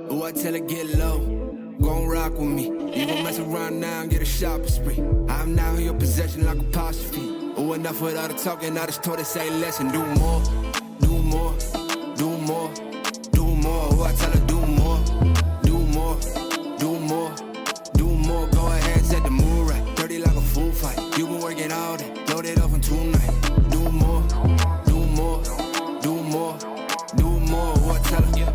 Oh, I tell her get low, gon' rock with me. You gon' mess around now and get a shopping spree. I'm now in your possession like apostrophe. Oh, enough with all the talking, I just told her say less and do more, do more, do more, do more. Oh, I tell her do more, do more, do more, do more. Go ahead, set the mood right, dirty like a fool fight. You been working all day, load it up in 2 nights. Do more, do more, do more, do more. Oh, I tell her,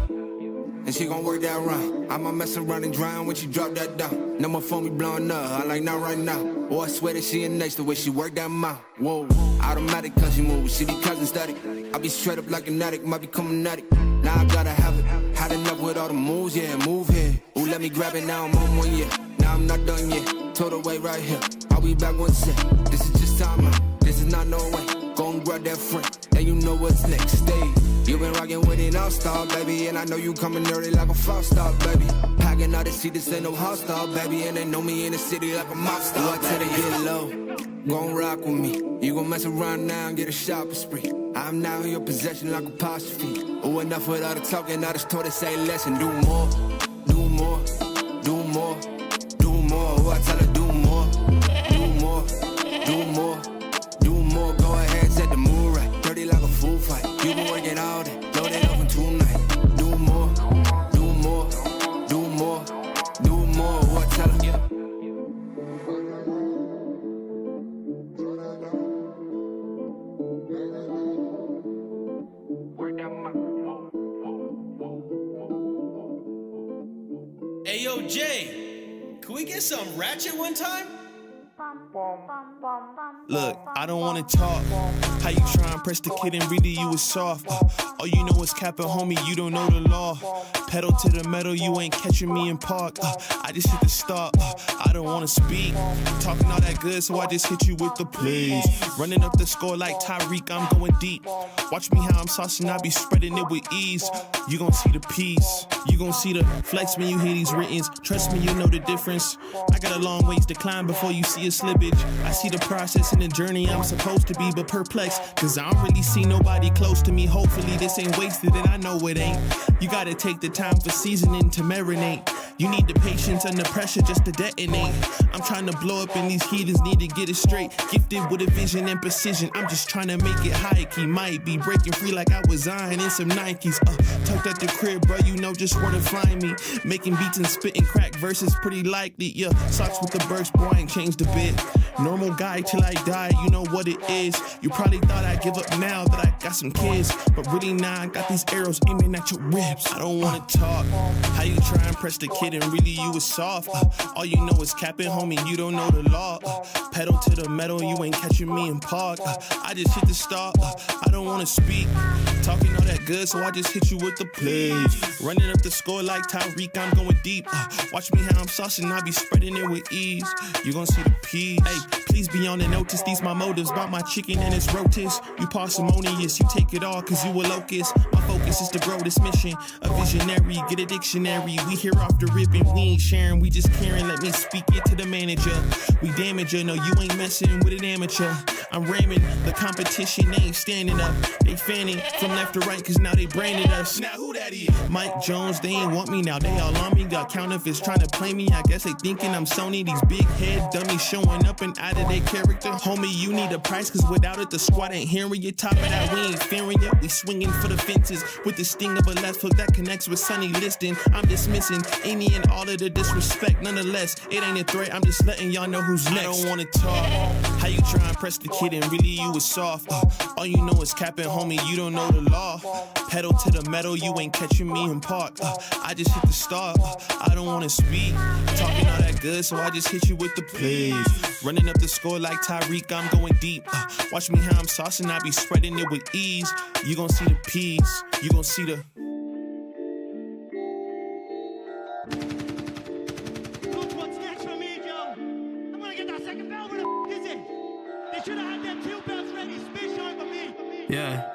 and she gon' work that round. I'ma mess around and drown when she drop that down. Now my phone be blowing up, I like not right now. Oh, I swear that she in next the way she work that mouth. Whoa, automatic cause she move, she be cousin static. I be straight up like an addict, might be coming at it. Now I gotta have it, had enough with all the moves, yeah, move here. Ooh, let me grab it, now I'm on 1 year. Now I'm not done yet, told her wait right here. I'll be back one sec, this is just time out, this is not no way. Go and grab that friend, then you know what's next stage. You been rockin' with it all-star, baby, and I know you coming early like a five-star, baby. Packing out the seat, this ain't no hostile, baby, and they know me in the city like a mob star. I tell her get low, gon' rock with me. You gon' mess around now and get a shopping spree. I'm now in your possession like apostrophe. Oh, enough with all the talking, I just told her say less and do more, do more, do more, do more. Oh, I tell her do more, do more, do more, do more. Go ahead, set the mood right, dirty like a fool fight. You been working all day, load it up in 2 nights. Do more, do more, do more, do more. Oh, I tell her, Hey, yo, Jay, can we get some ratchet one time? Look, I don't wanna talk. How you try and press the kid and really you was soft. All you know is capping, homie, you don't know the law. Pedal to the metal, you ain't catching me in park. I just hit the stop, I don't wanna speak. Talking all that good, so I just hit you with the plays. Running up the score like Tyreek, I'm going deep. Watch me how I'm saucing, I be spreading it with ease. You gon' see the peace, you gon' see the flex when you hear these writtens. Trust me, you know the difference. I got a long ways to climb before you see a slippage. I see the process and the journey I'm supposed to be, but perplexed, cause I don't really see nobody close to me. Hopefully this ain't wasted and I know it ain't. You gotta take the time for seasoning to marinate. You need the patience and the pressure just to detonate. I'm trying to blow up and these heathens need to get it straight. Gifted with a vision and precision, I'm just trying to make it high key. Might be breaking free like I was Zion in some Nikes. Tucked at the crib, bro, you know just where to find me. Making beats and spitting crack verses pretty likely. Yeah, socks with the burst, boy, I ain't changed a bit. Normal guy till I die, you know what it is. You probably thought I'd give up now that I got some kids, but really now I got these arrows aiming at your ribs. I don't wanna talk. How you try and press the kid and really you was soft. All you know is capping, homie, you don't know the law. Pedal to the metal, you ain't catching me in park. I just hit the stop, I don't wanna speak. Talking all that good, so I just hit you with the plays. Running up the score like Tyreek, I'm going deep. Watch me how I'm saucing, I be spreading it with ease. You gon' see the peas. Hey, please be on the notice, these my motives. About my chicken and its rotis. You parsimonious, you take it all cause you a locust. My focus is to grow this mission. A visionary, get a dictionary. We here off the ribbon, we ain't sharing, we just caring. Let me speak it to the manager. We damage her, no you ain't messing with an amateur. I'm ramming, the competition, they ain't standing up. They fanning from left to right cause now they branded us. Now who that is? Mike Jones, they ain't want me now, they all on me. Got counterfeits trying to play me, I guess they thinking I'm Sony. These big head dummies showing up and out of their character. Homie, you need a price cause without it the squad ain't hearing you. Top of that, we ain't fearing you. We swinging for the fences with the sting of a left hook that connects with Sonny Liston. I'm dismissing any and all of the disrespect. Nonetheless, it ain't a threat, I'm just letting y'all know who's next. I don't wanna talk. How you try and press the kid and really you was soft. All you know is capping, homie, you don't know the law. Pedal to the metal, you ain't catching me in park. I just hit the start, I don't wanna speak. Talking all that good, so I just hit you with the plays. Running up the score like Tyreek, I'm going deep. Watch me how I'm saucing, I be spreading it with ease. You gon' see the peas, you gon' see the... Look what's next for me, Joe. I'm gonna get that second bell. Where the f*** is it? They should have had them 2 bells ready. Spit shine for me. Yeah.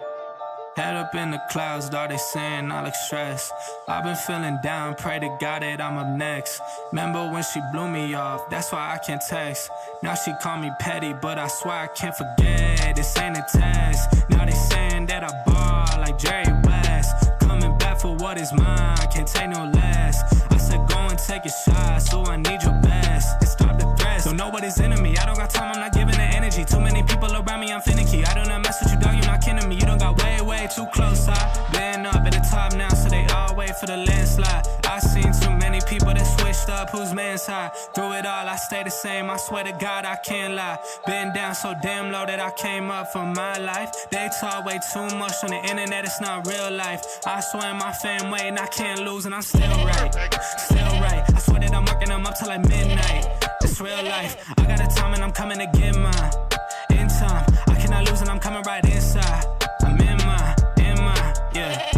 Head up in the clouds, dog, they saying I look stressed. I've been feeling down, pray to God that I'm up next. Remember when she blew me off, that's why I can't text. Now she call me petty, but I swear I can't forget. This ain't a test. Now they saying that I ball like Jerry West. Coming back for what is mine, can't take no less. I said go and take a shot, so I need your best. And stop the threats, don't know what is in me. I don't got time, I'm not giving the energy. Too many people around me, I'm finicky. I do not mess with you, dog, you're not kidding me. You don't got way too close. I been up at the top now, so they all wait for the landslide. I seen too many people that switched up, whose man's high. Through it all, I stay the same, I swear to God, I can't lie. Been down so damn low that I came up for my life. They talk way too much on the internet, it's not real life. I swear my fam waiting, I can't lose, and I'm still right. Still right, I swear that I'm working them up till like midnight. It's real life, I got a time and I'm coming to get mine. In time, I cannot lose and I'm coming right inside. I'm in my, yeah.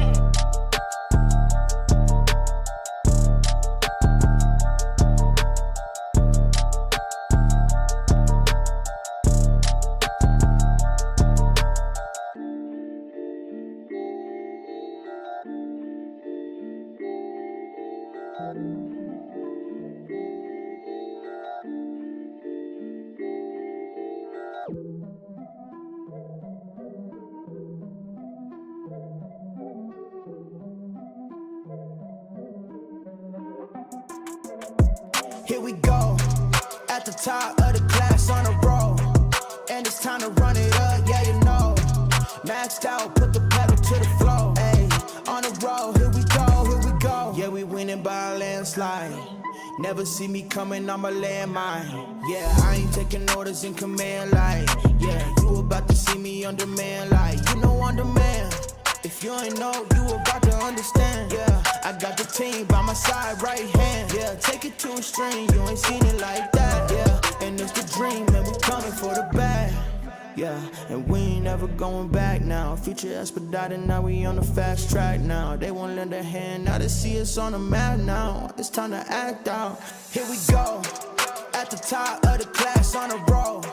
Here we go, at the top of the class on a roll, and it's time to run it up, yeah you know. Maxed out, put the pedal to the floor, ayy, on the road, here we go. Yeah, we winning by a landslide. Never see me coming, I'm a landmine. Yeah, I ain't taking orders in command like, yeah, you about to see me on demand like, you know on demand. If you ain't know, you about to understand. Yeah, I got the team by my side, right hand. Yeah, take it to a string, you ain't seen it like that. Yeah, and it's the dream, and we coming for the bag. Yeah, and we ain't never going back now. Future expedited, now we on the fast track now. They won't lend a hand, now they see us on the map now. It's time to act out. Here we go, at the top of the class on a roll,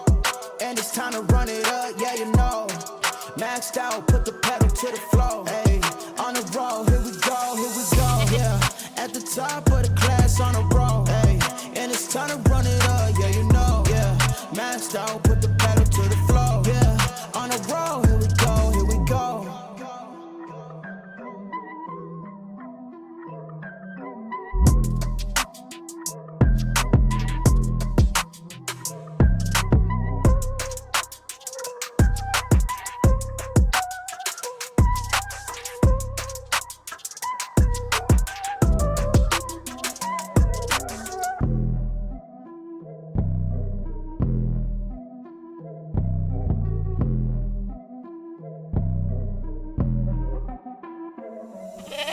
and it's time to run it up, yeah you know. Maxed out, put the pedal to the floor, ayy, on the road, here we go, yeah. At the top of the class on a roll, ayy, and it's time to run it up, yeah you know, yeah. Maxed out, put the pedal to the floor, yeah. On the road, here we go, here we go.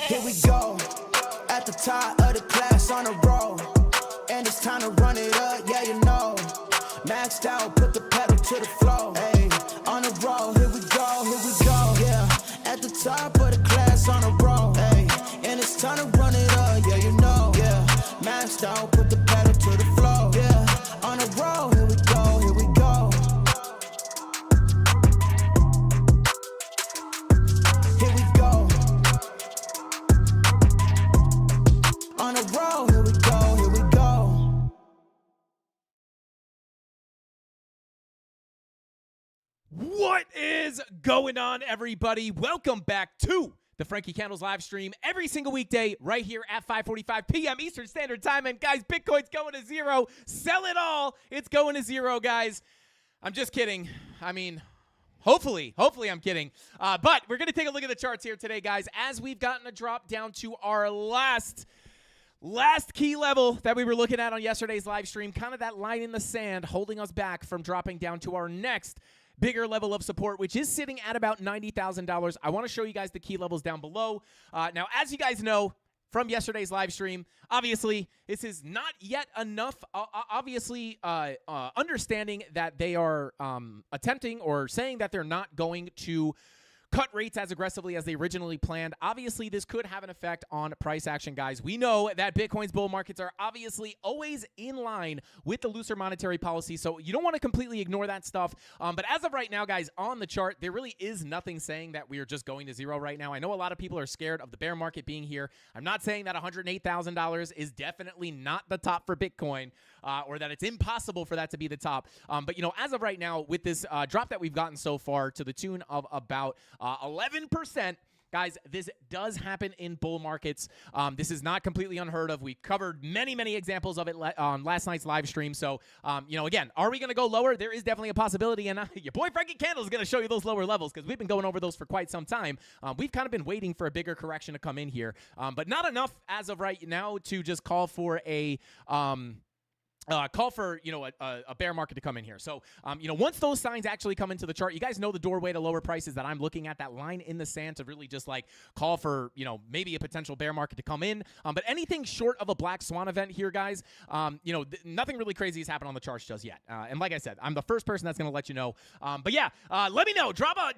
Here we go, at the top of the class on a roll, and it's time to run it up, yeah you know. Maxed out, put the pedal to the floor, ayy, on the road, here we go, yeah. At the top of the class on a roll, ayy, and it's time to run it up, yeah you know, yeah. Maxed out, put the pedal to the floor, yeah. On the road, here we go, here we go. Here we go. On the road, here we go, here we go. What is going on, everybody? Welcome back to the Frankie Candles live stream every single weekday right here at 5:45 p.m. Eastern Standard Time. And guys, Bitcoin's going to zero. Sell it all. It's going to zero, guys. I'm just kidding. I mean, hopefully I'm kidding. But we're going to take a look at the charts here today, guys, as we've gotten a drop down to our last key level that we were looking at on yesterday's live stream, kind of that line in the sand holding us back from dropping down to our next bigger level of support, which is sitting at about $90,000. I want to show you guys the key levels down below. Now, as you guys know from yesterday's live stream, obviously, this is not yet enough. Understanding that they are attempting or saying that they're not going to cut rates as aggressively as they originally planned. Obviously, this could have an effect on price action, guys. We know that Bitcoin's bull markets are obviously always in line with the looser monetary policy, so you don't want to completely ignore that stuff. But as of right now, guys, on the chart, there really is nothing saying that we are just going to zero right now. I know a lot of people are scared of the bear market being here. I'm not saying that $108,000 is definitely not the top for Bitcoin, or that it's impossible for that to be the top. But, as of right now, with this drop that we've gotten so far to the tune of about 11%, guys, this does happen in bull markets. This is not completely unheard of. We covered many, many examples of it on last night's live stream. So, again, are we going to go lower? There is definitely a possibility. And your boy Frankie Candle is going to show you those lower levels because we've been going over those for quite some time. We've kind of been waiting for a bigger correction to come in here, but not enough as of right now to just call for a a bear market to come in here. So, once those signs actually come into the chart, you guys know the doorway to lower prices that I'm looking at, that line in the sand to really just like call for, maybe a potential bear market to come in. But anything short of a black swan event here, guys, nothing really crazy has happened on the charts just yet. And like I said, I'm the first person that's going to let you know. But yeah, let me know. Drop a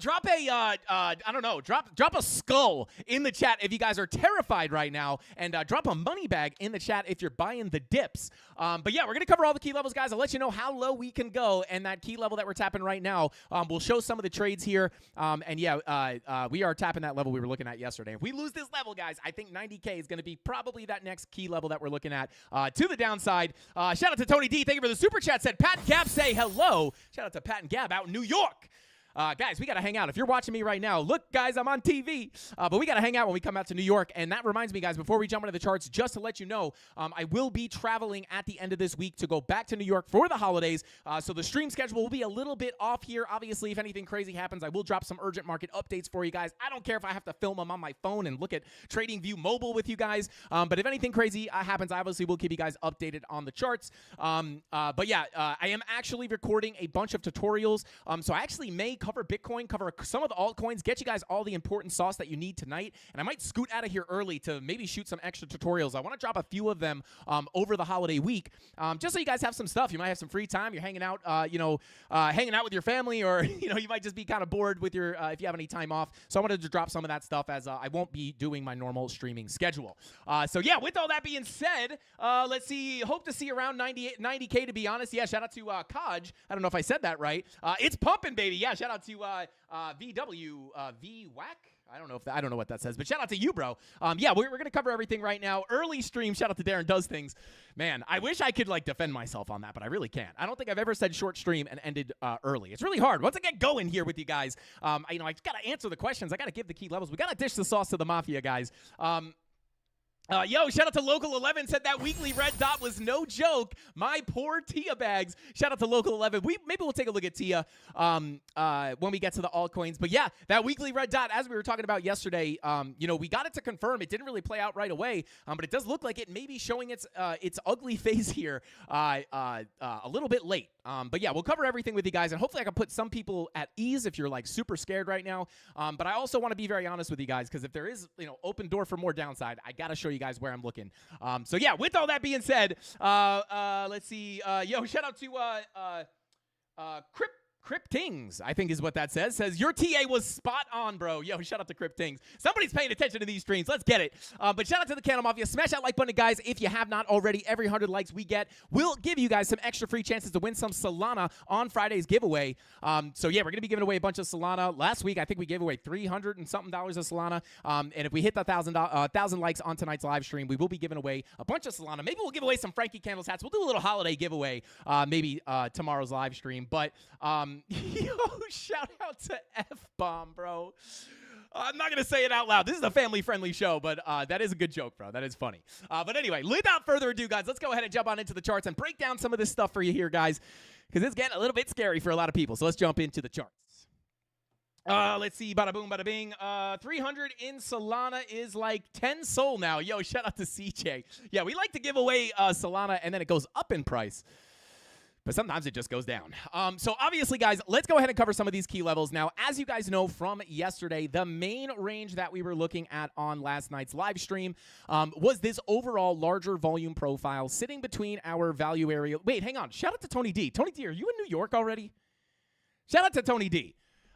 skull in the chat if you guys are terrified right now, and drop a money bag in the chat if you're buying the dips. But yeah, we're going to cover all the key levels, guys. I'll let you know how low we can go, and that key level that we're tapping right now, we'll show some of the trades here. We are tapping that level we were looking at yesterday. If we lose this level, guys, I think 90K is going to be probably that next key level that we're looking at to the downside. Shout out to Tony D. Thank you for the super chat. Said Pat and Gab say hello. Shout out to Pat and Gab out in New York. Guys, we got to hang out. If you're watching me right now, look, guys, I'm on TV. But we got to hang out when we come out to New York. And that reminds me, guys, before we jump into the charts, just to let you know, I will be traveling at the end of this week to go back to New York for the holidays. So the stream schedule will be a little bit off here. Obviously, if anything crazy happens, I will drop some urgent market updates for you guys. I don't care if I have to film them on my phone and look at TradingView Mobile with you guys. But if anything crazy happens, I obviously will keep you guys updated on the charts. But yeah, I am actually recording a bunch of tutorials. So I actually may cover Bitcoin, cover some of the altcoins, get you guys all the important sauce that you need tonight. And I might scoot out of here early to maybe shoot some extra tutorials. I want to drop a few of them over the holiday week, just so you guys have some stuff. You might have some free time. You're hanging out, hanging out with your family, or you might just be kind of bored with your if you have any time off. So I wanted to drop some of that stuff as I won't be doing my normal streaming schedule. So yeah, with all that being said, let's see. Hope to see around 90K to be honest. Yeah, shout out to Kaj. I don't know if I said that right. It's pumping, baby. Yeah, shout out to VW VWAC. I don't know what that says, but shout out to you, bro. Yeah, we're gonna cover everything right now. Early stream. Shout out to Darren Does Things. Man, I wish I could defend myself on that, but I really can't. I don't think I've ever said short stream and ended early. It's really hard. Once I get going here with you guys, I gotta answer the questions. I gotta give the key levels. We gotta dish the sauce to the mafia, guys. Shout out to Local 11, said that weekly red dot was no joke. My poor Tia bags. Shout out to Local 11. Maybe we'll take a look at Tia when we get to the altcoins. But yeah, that weekly red dot, as we were talking about yesterday, we got it to confirm. It didn't really play out right away, but it does look like it may be showing its ugly face here a little bit late. But yeah, we'll cover everything with you guys, and hopefully I can put some people at ease if you're super scared right now. But I also want to be very honest with you guys, because if there is open door for more downside, I gotta show you guys where I'm looking. So yeah, with all that being said, let's see. Shout out to Cryptings, I think is what that says. Says, your TA was spot on, bro. Yo, shout out to Cryptings. Somebody's paying attention to these streams. Let's get it. But shout out to the CandleMafia. Smash that like button, guys, if you have not already. Every 100 likes we get, we'll give you guys some extra free chances to win some Solana on Friday's giveaway. So yeah, we're going to be giving away a bunch of Solana. Last week, I think we gave away $300 and something of Solana. And if we hit the 1,000 likes on tonight's live stream, we will be giving away a bunch of Solana. Maybe we'll give away some Frankie Candles hats. We'll do a little holiday giveaway, maybe tomorrow's live stream. But shout out to F-Bomb, bro. I'm not going to say it out loud. This is a family-friendly show, but that is a good joke, bro. That is funny. But anyway, without further ado, guys, let's go ahead and jump on into the charts and break down some of this stuff for you here, guys, because it's getting a little bit scary for a lot of people. So let's jump into the charts. Let's see. Bada boom, bada bing. 300 in Solana is like 10 Sol now. Yo, shout out to CJ. Yeah, we like to give away Solana, and then it goes up in price. But sometimes it just goes down. So obviously, guys, let's go ahead and cover some of these key levels. Now, as you guys know from yesterday, the main range that we were looking at on last night's live stream was this overall larger volume profile sitting between our value area. Wait, hang on. Shout out to Tony D. Tony D, are you in New York already? Shout out to Tony D.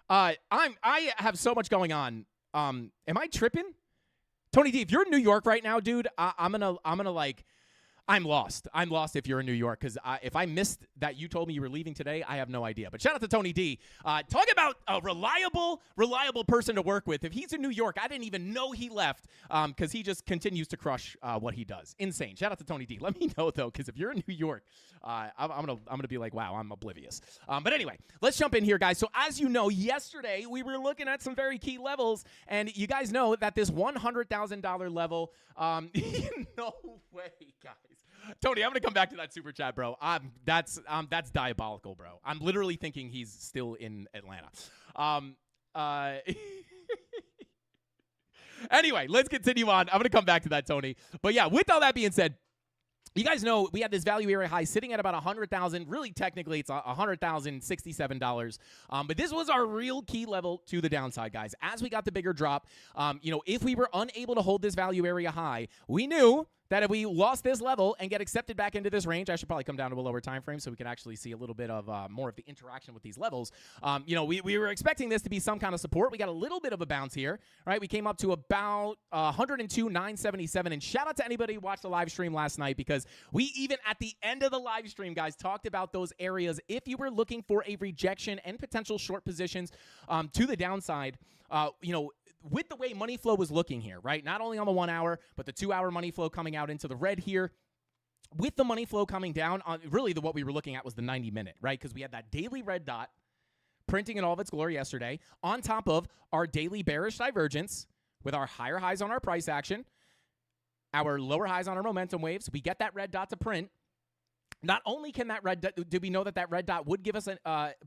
I have so much going on. Am I tripping? Tony D, if you're in New York right now, dude, I'm gonna like, I'm lost. I'm lost if you're in New York, because if I missed that you told me you were leaving today, I have no idea. But shout out to Tony D. Talk about a reliable person to work with. If he's in New York, I didn't even know he left, because he just continues to crush what he does. Insane. Shout out to Tony D. Let me know, though, because if you're in New York, I'm gonna be like, wow, I'm oblivious. But anyway, let's jump in here, guys. So as you know, yesterday we were looking at some very key levels, and you guys know that this $100,000 level, no way, guys. Tony, I'm gonna come back to that super chat, bro. That's diabolical, bro. I'm literally thinking he's still in Atlanta. Anyway, let's continue on. I'm gonna come back to that, Tony. But yeah, with all that being said, you guys know we had this value area high sitting at about 100,000. Really, technically, it's $100,067. But this was our real key level to the downside, guys. As we got the bigger drop, if we were unable to hold this value area high, we knew that if we lost this level and get accepted back into this range, I should probably come down to a lower time frame so we can actually see a little bit of more of the interaction with these levels. We were expecting this to be some kind of support. We got a little bit of a bounce here, right? We came up to about 102,977. And shout out to anybody who watched the live stream last night, because we even at the end of the live stream, guys, talked about those areas. If you were looking for a rejection and potential short positions to the downside, with the way money flow was looking here, right? Not only on the 1 hour, but the 2 hour money flow coming out into the red here. With the money flow coming down, really what we were looking at was the 90-minute, right? Because we had that daily red dot printing in all of its glory yesterday, on top of our daily bearish divergence with our higher highs on our price action, our lower highs on our momentum waves. We get that red dot to print. Not only can that red dot, do we know that that red dot would give us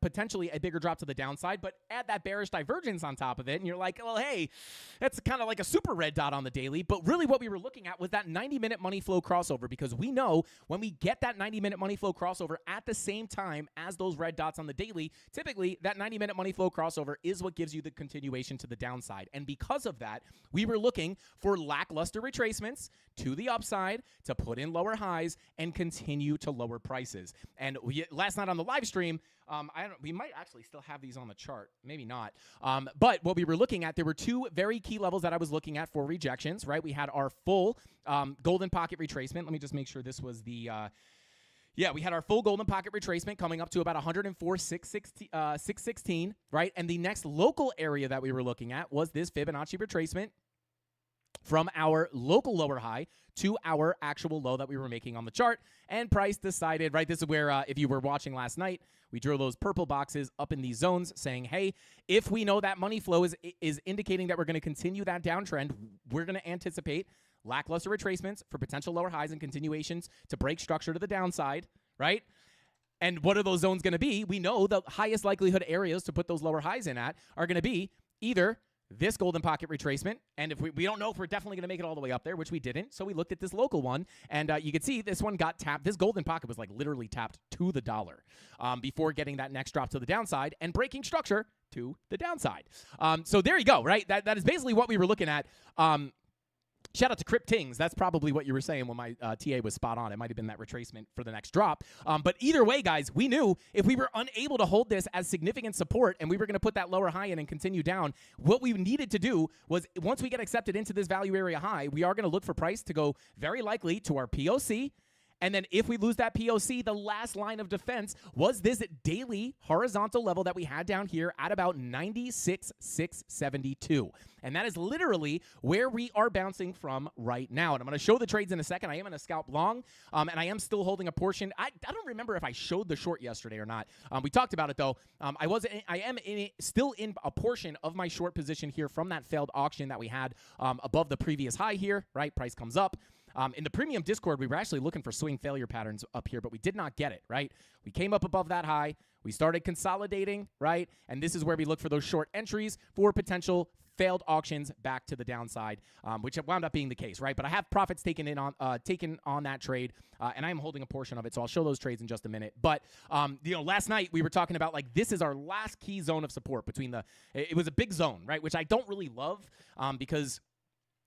potentially a bigger drop to the downside, but add that bearish divergence on top of it, and you're like, well, hey, that's kind of like a super red dot on the daily. But really what we were looking at was that 90-minute money flow crossover, because we know when we get that 90-minute money flow crossover at the same time as those red dots on the daily, typically that 90-minute money flow crossover is what gives you the continuation to the downside. And because of that, we were looking for lackluster retracements to the upside to put in lower highs and continue to lower prices. And last night on the live stream, we might actually still have these on the chart, maybe not. But what we were looking at, there were two very key levels that I was looking at for rejections, right? We had our full golden pocket retracement. Let me just make sure this was the we had our full golden pocket retracement coming up to about 104,616, right? And the next local area that we were looking at was this Fibonacci retracement from our local lower high to our actual low that we were making on the chart. And price decided, right, this is where, if you were watching last night, we drew those purple boxes up in these zones saying, hey, if we know that money flow is indicating that we're going to continue that downtrend, we're going to anticipate lackluster retracements for potential lower highs and continuations to break structure to the downside, right? And what are those zones going to be? We know the highest likelihood areas to put those lower highs in at are going to be either this golden pocket retracement, and if we don't know if we're definitely going to make it all the way up there, which we didn't, so we looked at this local one, and you can see this one got tapped. This golden pocket was like literally tapped to the dollar before getting that next drop to the downside and breaking structure to the downside. So there you go, right? That is basically what we were looking at. Shout out to Cryptings. That's probably what you were saying when my TA was spot on. It might have been that retracement for the next drop. But either way, guys, we knew if we were unable to hold this as significant support and we were going to put that lower high in and continue down, what we needed to do was once we get accepted into this value area high, we are going to look for price to go very likely to our POC. And then if we lose that POC, the last line of defense was this daily horizontal level that we had down here at about 96,672. And that is literally where we are bouncing from right now. And I'm going to show the trades in a second. I am going to scalp long, and I am still holding a portion. I don't remember if I showed the short yesterday or not. We talked about it, though. I am still in a portion of my short position here from that failed auction that we had above the previous high here, right? Price comes up. In the premium Discord, we were actually looking for swing failure patterns up here, but we did not get it, right? We came up above that high. We started consolidating, right? And this is where we look for those short entries for potential failed auctions back to the downside, which wound up being the case, right? But I have profits taken on that trade, and I am holding a portion of it, so I'll show those trades in just a minute. But last night we were talking about like this is our last key zone of support between it was a big zone, right? Which I don't really love because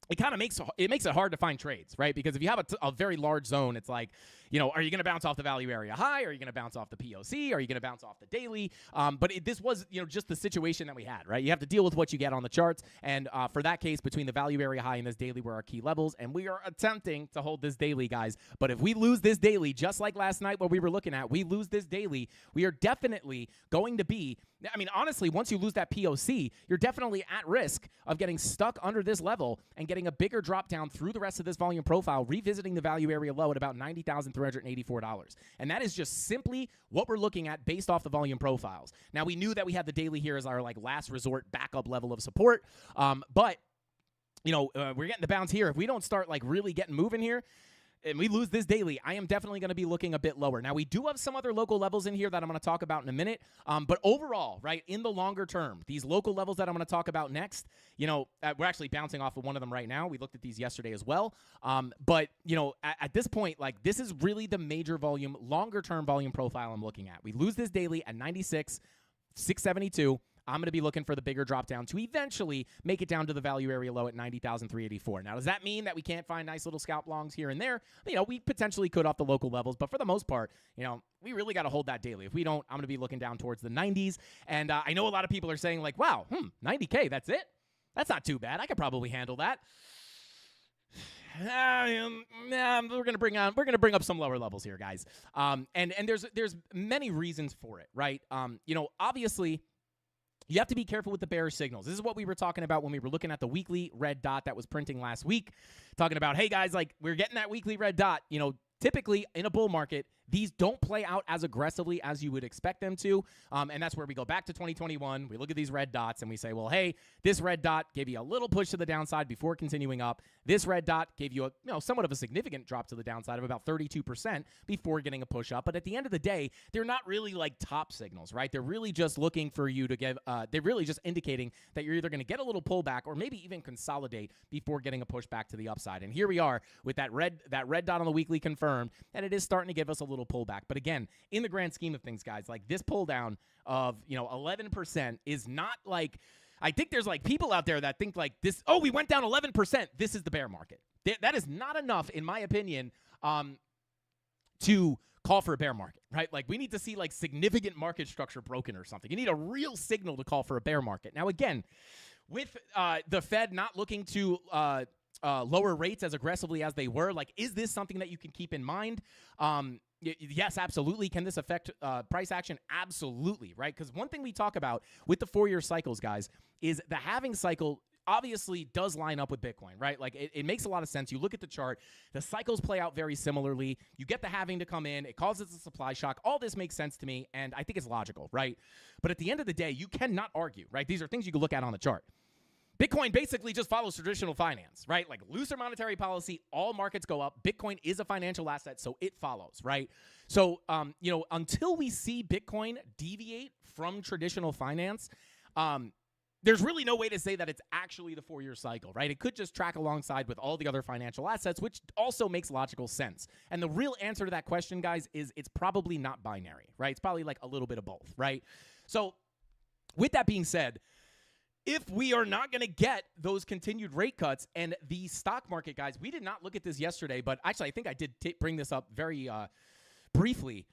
it kind of makes it hard to find trades, right? Because if you have a very large zone, it's like are you going to bounce off the value area high? Are you going to bounce off the POC? Are you going to bounce off the daily? But this was, just the situation that we had, right? You have to deal with what you get on the charts. And for that case, between the value area high and this daily were our key levels. And we are attempting to hold this daily, guys. But if we lose this daily, just like last night what we were looking at, we lose this daily, we are definitely going to be, honestly, once you lose that POC, you're definitely at risk of getting stuck under this level and getting a bigger drop down through the rest of this volume profile, revisiting the value area low at about $90,384. And that is just simply what we're looking at based off the volume profiles. Now, we knew that we had the daily here as our last resort backup level of support, but we're getting the bounce here. If we don't start really getting moving here, and we lose this daily, I am definitely going to be looking a bit lower. Now, we do have some other local levels in here that I'm going to talk about in a minute. But overall, right, in the longer term, these local levels that I'm going to talk about next, we're actually bouncing off of one of them right now. We looked at these yesterday as well. But at this point, this is really the major volume, longer term volume profile I'm looking at. We lose this daily at 96,672. I'm going to be looking for the bigger drop down to eventually make it down to the value area low at 90,384. Now, does that mean that we can't find nice little scalp longs here and there? We potentially could off the local levels, but for the most part, we really got to hold that daily. If we don't, I'm going to be looking down towards the 90s. And I know a lot of people are saying wow, 90K, that's it? That's not too bad. I could probably handle that. We're gonna bring up some lower levels here, guys. And there's many reasons for it, right? Obviously, you have to be careful with the bearish signals. This is what we were talking about when we were looking at the weekly red dot that was printing last week. Talking about, hey, guys, we're getting that weekly red dot. Typically in a bull market, these don't play out as aggressively as you would expect them to. And that's where we go back to 2021. We look at these red dots and we say, well, hey, this red dot gave you a little push to the downside before continuing up. This red dot gave you a somewhat of a significant drop to the downside of about 32% before getting a push up. But at the end of the day, they're not really top signals, right? They're really just looking for you to give, they're really just indicating that you're either going to get a little pullback or maybe even consolidate before getting a push back to the upside. And here we are with that red dot on the weekly confirmed, and it is starting to give us a little pullback. But again, in the grand scheme of things, guys, this pull down of 11% is not I think there's people out there that think this, oh, we went down 11%, this is the bear market. That is not enough, in my opinion, to call for a bear market, right? We need to see significant market structure broken or something. You need a real signal to call for a bear market. Now, again, with the Fed not looking to lower rates as aggressively as they were, is this something that you can keep in mind? Yes, absolutely. Can this affect price action? Absolutely, right? Because one thing we talk about with the 4-year cycles, guys, is the halving cycle obviously does line up with Bitcoin, right? It makes a lot of sense. You look at the chart, the cycles play out very similarly. You get the halving to come in, it causes a supply shock. All this makes sense to me, and I think it's logical, right? But at the end of the day, you cannot argue, right? These are things you can look at on the chart. Bitcoin basically just follows traditional finance, right? Looser monetary policy, all markets go up. Bitcoin is a financial asset, so it follows, right? So, until we see Bitcoin deviate from traditional finance, there's really no way to say that it's actually the 4-year cycle, right? It could just track alongside with all the other financial assets, which also makes logical sense. And the real answer to that question, guys, is it's probably not binary, right? It's probably a little bit of both, right? So, with that being said, if we are not going to get those continued rate cuts and the stock market, guys, we did not look at this yesterday, but actually I think I did bring this up very briefly.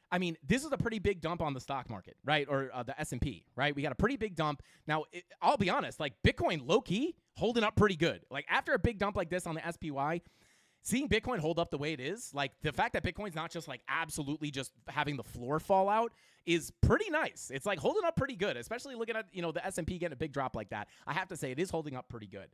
This is a pretty big dump on the stock market, right? Or the S&P, right? We got a pretty big dump. Now, I'll be honest, Bitcoin low-key holding up pretty good. After a big dump like this on the SPY, seeing Bitcoin hold up the way it is, the fact that Bitcoin's not just absolutely just having the floor fall out is pretty nice. It's holding up pretty good, especially looking at, the S&P getting a big drop like that. I have to say it is holding up pretty good.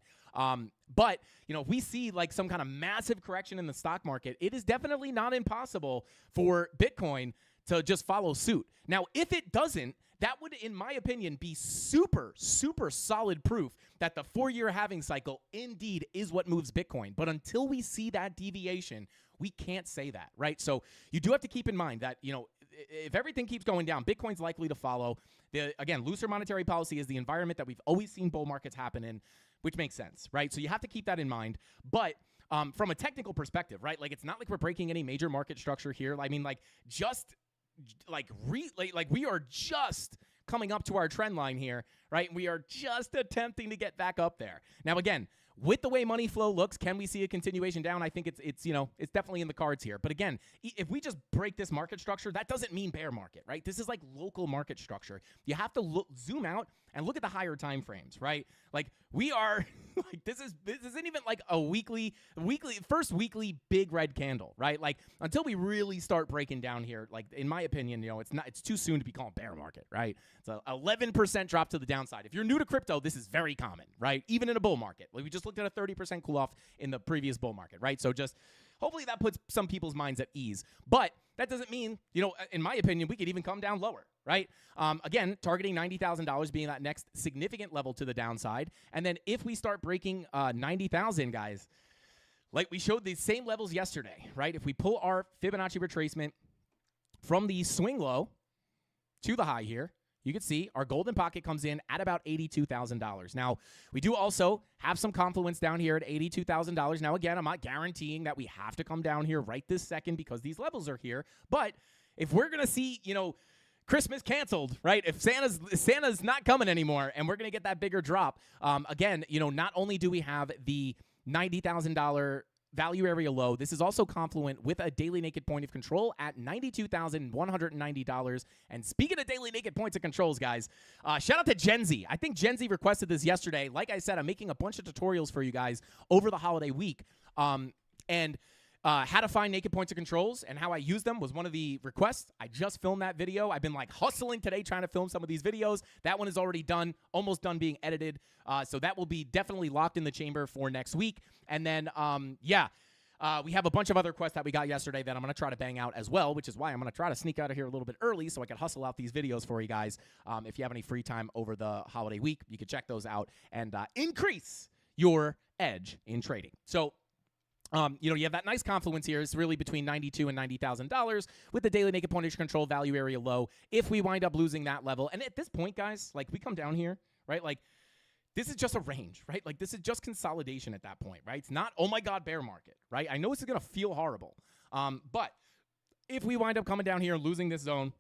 But, if we see some kind of massive correction in the stock market, it is definitely not impossible for Bitcoin to just follow suit. Now, if it doesn't, that would, in my opinion, be super, super solid proof that the 4-year halving cycle indeed is what moves Bitcoin. But until we see that deviation, we can't say that, right? So you do have to keep in mind that, if everything keeps going down, Bitcoin's likely to follow. Again, looser monetary policy is the environment that we've always seen bull markets happen in, which makes sense, right? So you have to keep that in mind. But from a technical perspective, right, it's not like we're breaking any major market structure here. We are just coming up to our trend line here, right? We are just attempting to get back up there. Now, again, with the way money flow looks, can we see a continuation down? I think it's definitely in the cards here. But again, if we just break this market structure, that doesn't mean bear market, right? This is like local market structure. You have to zoom out and look at the higher time frames, right? Like we are like this isn't even like a first weekly big red candle, right? Like until we really start breaking down here, like in my opinion, it's too soon to be called bear market, right? It's a 11% drop to the downside. If you're new to crypto, this is very common, right? Even in a bull market. Like we just looked at a 30% cool off in the previous bull market, right? So just hopefully that puts some people's minds at ease. But that doesn't mean, in my opinion, we could even come down lower, right? Again, targeting $90,000 being that next significant level to the downside. And then if we start breaking 90,000, guys, like we showed these same levels yesterday, right? If we pull our Fibonacci retracement from the swing low to the high here, you can see our golden pocket comes in at about $82,000. Now, we do also have some confluence down here at $82,000. Now, again, I'm not guaranteeing that we have to come down here right this second because these levels are here. But if we're going to see, Christmas canceled, right? If Santa's not coming anymore and we're going to get that bigger drop, again, not only do we have the $90,000 value area low, this is also confluent with a daily naked point of control at $92,190. And speaking of daily naked points of controls, guys, shout out to Gen Z. I think Gen Z requested this yesterday. Like I said, I'm making a bunch of tutorials for you guys over the holiday week. How to find naked points of controls and how I use them was one of the requests. I just filmed that video. I've been like hustling today trying to film some of these videos. That one is already done, almost done being edited. So that will be definitely locked in the chamber for next week. And then, we have a bunch of other requests that we got yesterday that I'm going to try to bang out as well, which is why I'm going to try to sneak out of here a little bit early so I can hustle out these videos for you guys. If you have any free time over the holiday week, you can check those out and increase your edge in trading. So, you have that nice confluence here. It's really between $92,000 and $90,000 with the daily naked point of control value area low. If we wind up losing that level, and at this point, guys, like we come down here, right? Like this is just a range, right? Like this is just consolidation at that point, right? It's not, oh my God, bear market, right? I know this is going to feel horrible. But if we wind up coming down here and losing this zone,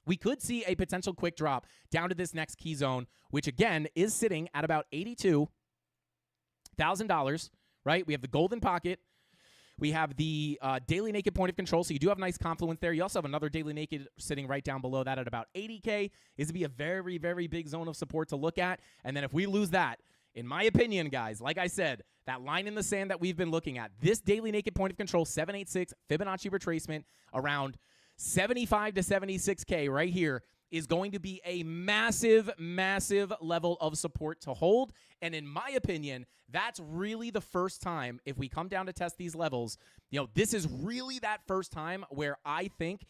we could see a potential quick drop down to this next key zone, which again is sitting at about $82,000. Right? We have the golden pocket. We have the daily naked point of control. So you do have nice confluence there. You also have another daily naked sitting right down below that at about 80K. This would be a very, very big zone of support to look at. And then if we lose that, in my opinion, guys, like I said, that line in the sand that we've been looking at, this daily naked point of control, 786 Fibonacci retracement around 75 to 76K right here is going to be a massive, massive level of support to hold. And in my opinion, that's really the first time, if we come down to test these levels, this is really that first time where I think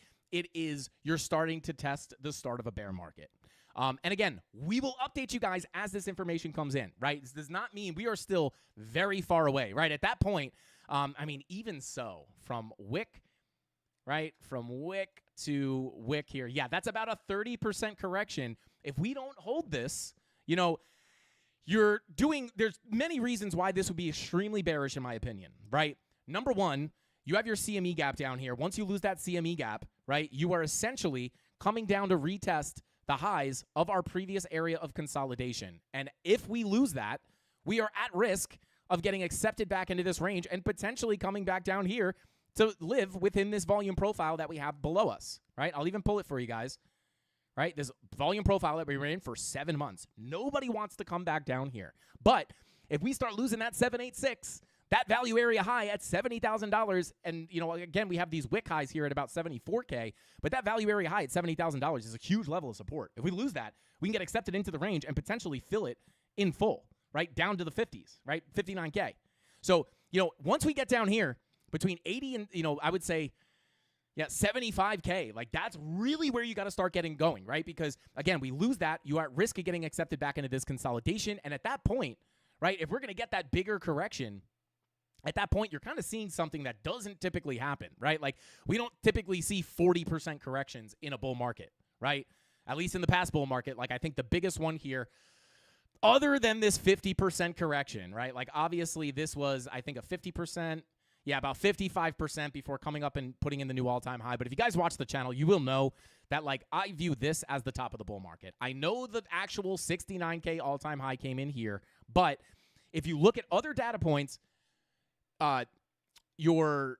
you're starting to test the start of a bear market. And again, we will update you guys as this information comes in, right? This does not mean we are still very far away, right? At that point, even so, from wick, right? From wick to wick here. Yeah, that's about a 30% correction. If we don't hold this, there's many reasons why this would be extremely bearish in my opinion, right? Number one, you have your CME gap down here. Once you lose that CME gap, right, you are essentially coming down to retest the highs of our previous area of consolidation. And if we lose that, we are at risk of getting accepted back into this range and potentially coming back down here to live within this volume profile that we have below us, right? I'll even pull it for you guys, right? This volume profile that we were in for 7 months. Nobody wants to come back down here. But if we start losing that 786, that value area high at $70,000, and, again, we have these wick highs here at about 74K, but that value area high at $70,000 is a huge level of support. If we lose that, we can get accepted into the range and potentially fill it in full, right? Down to the 50s, right? 59K. So, once we get down here, between 80 and, I would say, 75K. Like, that's really where you got to start getting going, right? Because, again, we lose that. You are at risk of getting accepted back into this consolidation. And at that point, right, if we're going to get that bigger correction, at that point, you're kind of seeing something that doesn't typically happen, right? Like, we don't typically see 40% corrections in a bull market, right? At least in the past bull market. Like, I think the biggest one here, other than this 50% correction, right? Like, obviously, this was, I think, a 50%. Yeah, about 55% before coming up and putting in the new all-time high. But if you guys watch the channel, you will know that, like, I view this as the top of the bull market. I know the actual 69K all-time high came in here, but if you look at other data points, your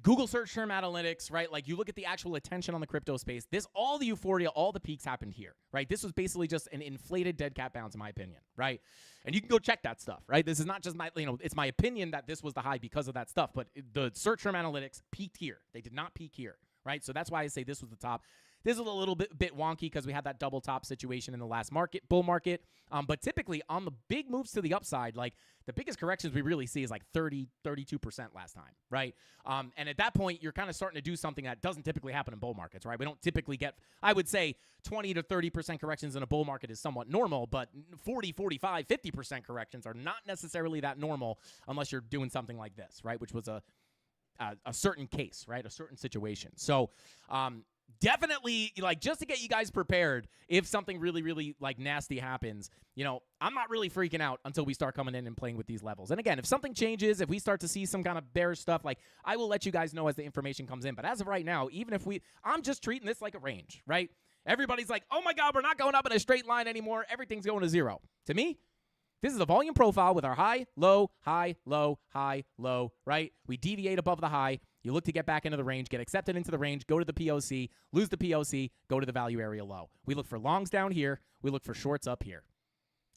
Google search term analytics, right? Like you look at the actual attention on the crypto space. All the euphoria, all the peaks happened here, right? This was basically just an inflated dead cat bounce, in my opinion, right? And you can go check that stuff, right? This is not just my, it's my opinion that this was the high because of that stuff. But the search term analytics peaked here. They did not peak here, right? So that's why I say this was the top. This is a little bit wonky because we had that double top situation in the last bull market. But typically on the big moves to the upside, like the biggest corrections we really see is like 30, 32% last time, right? And at that point, you're kind of starting to do something that doesn't typically happen in bull markets, right? We don't typically get, I would say 20 to 30% corrections in a bull market is somewhat normal, but 40, 45, 50% corrections are not necessarily that normal unless you're doing something like this, right? Which was a certain case, right? A certain situation. So, definitely, like, just to get you guys prepared if something really, really, like, nasty happens, I'm not really freaking out until we start coming in and playing with these levels. And again, if something changes, if we start to see some kind of bearish stuff, like, I will let you guys know as the information comes in. But as of right now, even if I'm just treating this like a range, right? Everybody's like, oh my God, we're not going up in a straight line anymore. Everything's going to zero. To me, this is a volume profile with our high, low, high, low, high, low, right? We deviate above the high. You look to get back into the range, get accepted into the range, go to the POC, lose the POC, go to the value area low. We look for longs down here. We look for shorts up here.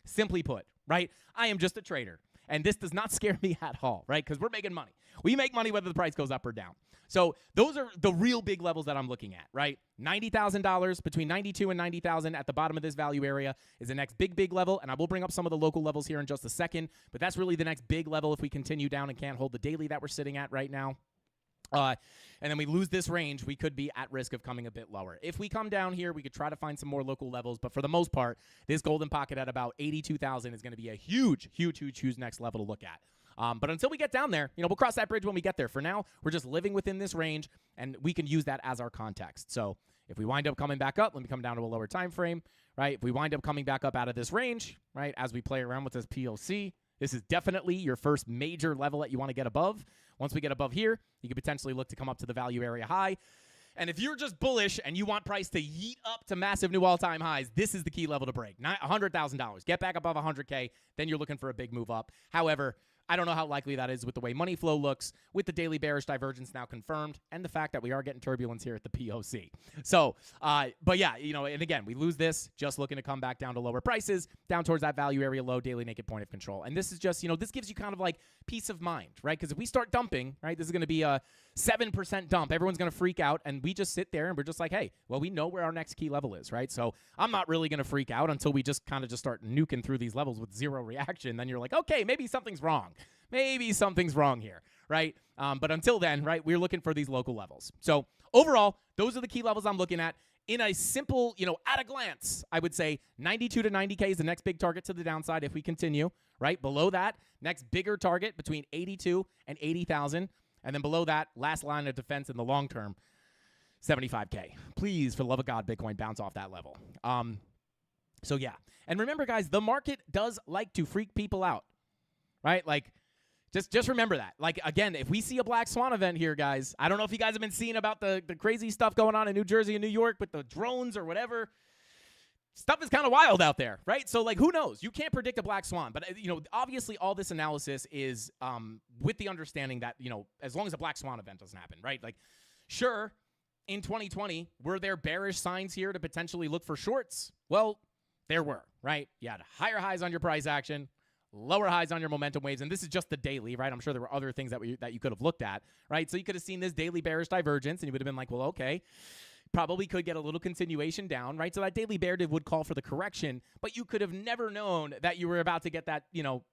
Simply put, right? I am just a trader, and this does not scare me at all, right? Because we're making money. We make money whether the price goes up or down. So those are the real big levels that I'm looking at, right? $90,000, between 92 and 90,000 at the bottom of this value area is the next big level, and I will bring up some of the local levels here in just a second, but that's really the next big level if we continue down and can't hold the daily that we're sitting at right now. And then we lose this range, we could be at risk of coming a bit lower. If we come down here, we could try to find some more local levels, but for the most part, this golden pocket at about 82,000 is going to be a huge next level to look at. But until we get down there, we'll cross that bridge when we get there. For now, we're just living within this range, and we can use that as our context. So if we wind up coming back up, let me come down to a lower time frame, right? If we wind up coming back up out of this range, right, as we play around with this POC, this is definitely your first major level that you want to get above. Once we get above here, you could potentially look to come up to the value area high. And if you're just bullish and you want price to yeet up to massive new all-time highs, this is the key level to break. $100,000. Get back above 100K, then you're looking for a big move up. However, I don't know how likely that is with the way money flow looks, with the daily bearish divergence now confirmed, and the fact that we are getting turbulence here at the POC. So, but yeah, and again, we lose this, just looking to come back down to lower prices, down towards that value area low, daily naked point of control. And this is just, this gives you kind of like peace of mind, right? Because if we start dumping, right, this is going to be a 7% dump. Everyone's going to freak out, and we just sit there and we're just like, hey, well, we know where our next key level is, right? So I'm not really going to freak out until we just kind of just start nuking through these levels with zero reaction. Then you're like, okay, maybe something's wrong. Maybe something's wrong here, right? But until then, right, we're looking for these local levels. So overall, those are the key levels I'm looking at. In a simple, at a glance, I would say 92 to 90K is the next big target to the downside if we continue, right? Below that, next bigger target between 82 and 80,000. And then below that, last line of defense in the long term, 75K. Please, for the love of God, Bitcoin, bounce off that level. So yeah. And remember, guys, the market does like to freak people out, right? Like, Just remember that. Like, again, if we see a black swan event here, guys, I don't know if you guys have been seeing about the crazy stuff going on in New Jersey and New York with the drones or whatever. Stuff is kind of wild out there, right? So, like, who knows? You can't predict a black swan. But, obviously all this analysis is with the understanding that, as long as a black swan event doesn't happen, right? Like, sure, in 2020, were there bearish signs here to potentially look for shorts? Well, there were, right? You had higher highs on your price action, lower highs on your momentum waves, and this is just the daily, right? I'm sure there were other things that you could have looked at, right? So you could have seen this daily bearish divergence, and you would have been like, well, okay, probably could get a little continuation down, right? So that daily bear div would call for the correction, but you could have never known that you were about to get that,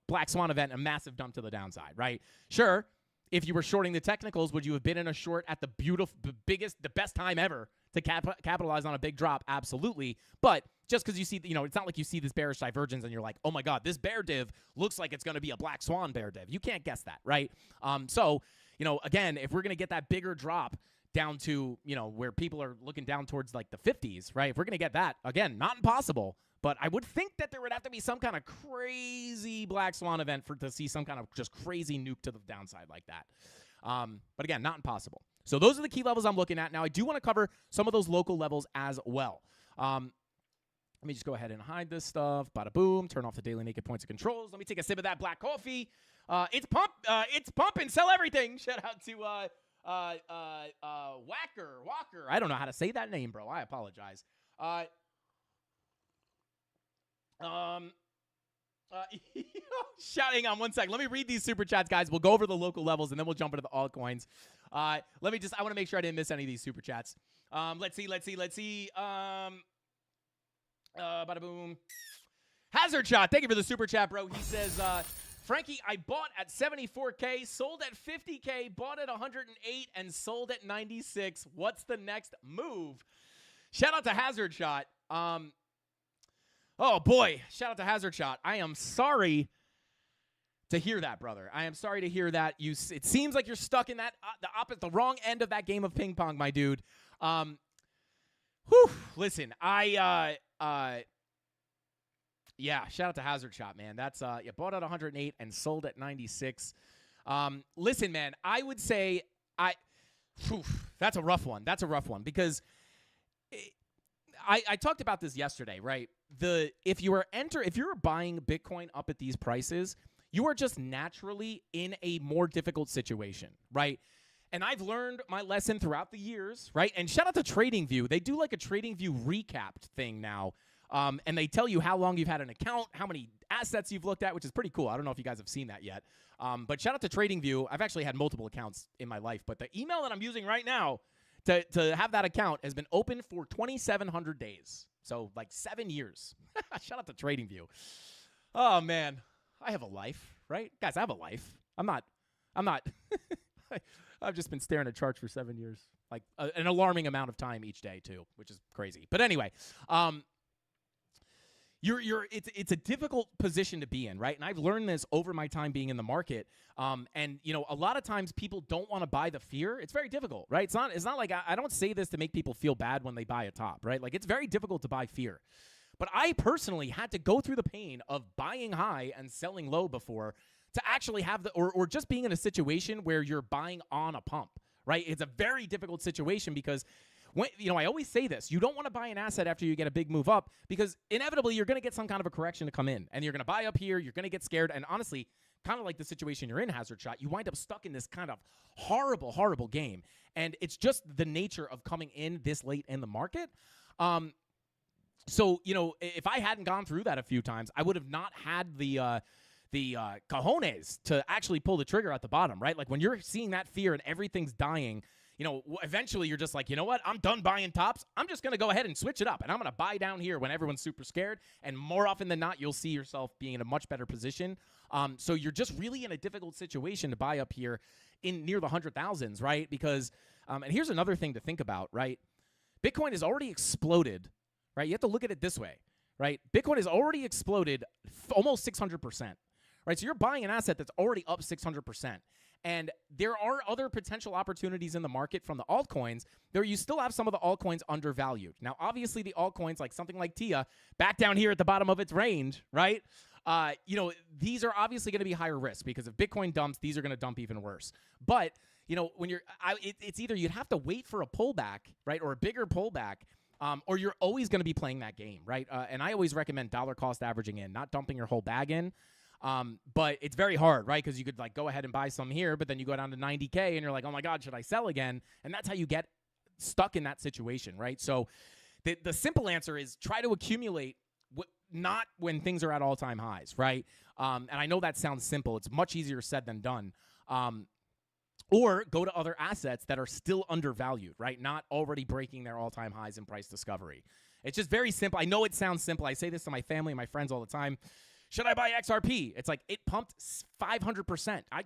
black swan event, a massive dump to the downside, right? Sure, if you were shorting the technicals, would you have been in a short at the the best time ever to capitalize on a big drop? Absolutely. But just because you see, it's not like you see this bearish divergence and you're like, oh my God, this bear div looks like it's going to be a black swan bear div. You can't guess that, right? So, again, if we're going to get that bigger drop down to, where people are looking down towards like the 50s, right? If we're going to get that, again, not impossible, but I would think that there would have to be some kind of crazy black swan event to see some kind of just crazy nuke to the downside like that. But again, not impossible. So those are the key levels I'm looking at. Now, I do want to cover some of those local levels as well. Let me just go ahead and hide this stuff. Bada boom. Turn off the daily naked points of controls. Let me take a sip of that black coffee. It's pumping. Sell everything. Shout out to Walker. I don't know how to say that name, bro. I apologize. Shouting on 1 sec. Let me read these super chats, guys. We'll go over the local levels and then we'll jump into the altcoins. I want to make sure I didn't miss any of these super chats. Let's see. Bada boom. Hazard shot. Thank you for the super chat, bro. He says, Frankie, I bought at 74K, sold at 50K, bought at 108, and sold at 96. What's the next move? Shout out to Hazard shot. Oh, boy. Shout out to Hazard Shot. I am sorry to hear that, brother. I am sorry to hear that. It seems like you're stuck in that the wrong end of that game of ping pong, my dude. Listen, yeah, shout out to Hazard Shot, man. That's you bought at 108 and sold at 96. Listen, man, I would say that's a rough one. That's a rough one because I talked about this yesterday, right? If you were buying Bitcoin up at these prices, you are just naturally in a more difficult situation, right? And I've learned my lesson throughout the years, right? And shout out to TradingView. They do like a TradingView recapped thing now. And they tell you how long you've had an account, how many assets you've looked at, which is pretty cool. I don't know if you guys have seen that yet. But shout out to TradingView. I've actually had multiple accounts in my life, but the email that I'm using right now to have that account has been open for 2,700 days. So like 7 years. Shout out to TradingView. Oh man, I have a life, right? Guys, I have a life. I'm not I've just been staring at charts for 7 years, like an alarming amount of time each day too, which is crazy. But anyway, it's a difficult position to be in, right? And I've learned this over my time being in the market. And you know, a lot of times people don't want to buy the fear. It's very difficult, right? It's not like I don't say this to make people feel bad when they buy a top, right? Like it's very difficult to buy fear. But I personally had to go through the pain of buying high and selling low before to actually have or just being in a situation where you're buying on a pump, right? It's a very difficult situation because I always say this, you don't want to buy an asset after you get a big move up because inevitably you're going to get some kind of a correction to come in and you're going to buy up here, you're going to get scared. And honestly, kind of like the situation you're in, Hazard Shot, you wind up stuck in this kind of horrible, horrible game. And it's just the nature of coming in this late in the market. So, if I hadn't gone through that a few times, I would have not had the cojones to actually pull the trigger at the bottom, right? Like when you're seeing that fear and everything's dying, eventually you're just like, you know what? I'm done buying tops. I'm just going to go ahead and switch it up. And I'm going to buy down here when everyone's super scared. And more often than not, you'll see yourself being in a much better position. So you're just really in a difficult situation to buy up here in near the 100,000s, right? Because, and here's another thing to think about, right? Bitcoin has already exploded, right? You have to look at it this way, right? Bitcoin has already exploded almost 600%, right? So you're buying an asset that's already up 600%. And there are other potential opportunities in the market from the altcoins. There you still have some of the altcoins undervalued. Now, obviously, the altcoins, like something like TIA, back down here at the bottom of its range, right? These are obviously going to be higher risk because if Bitcoin dumps, these are going to dump even worse. But, when it's either you'd have to wait for a pullback, right, or a bigger pullback, or you're always going to be playing that game, right? And I always recommend dollar cost averaging in, not dumping your whole bag in. But it's very hard, right? Because you could like go ahead and buy some here, but then you go down to 90K and you're like, oh my God, should I sell again? And that's how you get stuck in that situation, right? So the simple answer is try to accumulate, not when things are at all-time highs, right? And I know that sounds simple. It's much easier said than done. Or go to other assets that are still undervalued, right? Not already breaking their all-time highs in price discovery. It's just very simple. I know it sounds simple. I say this to my family and my friends all the time. Should I buy XRP? It's like it pumped 500%. I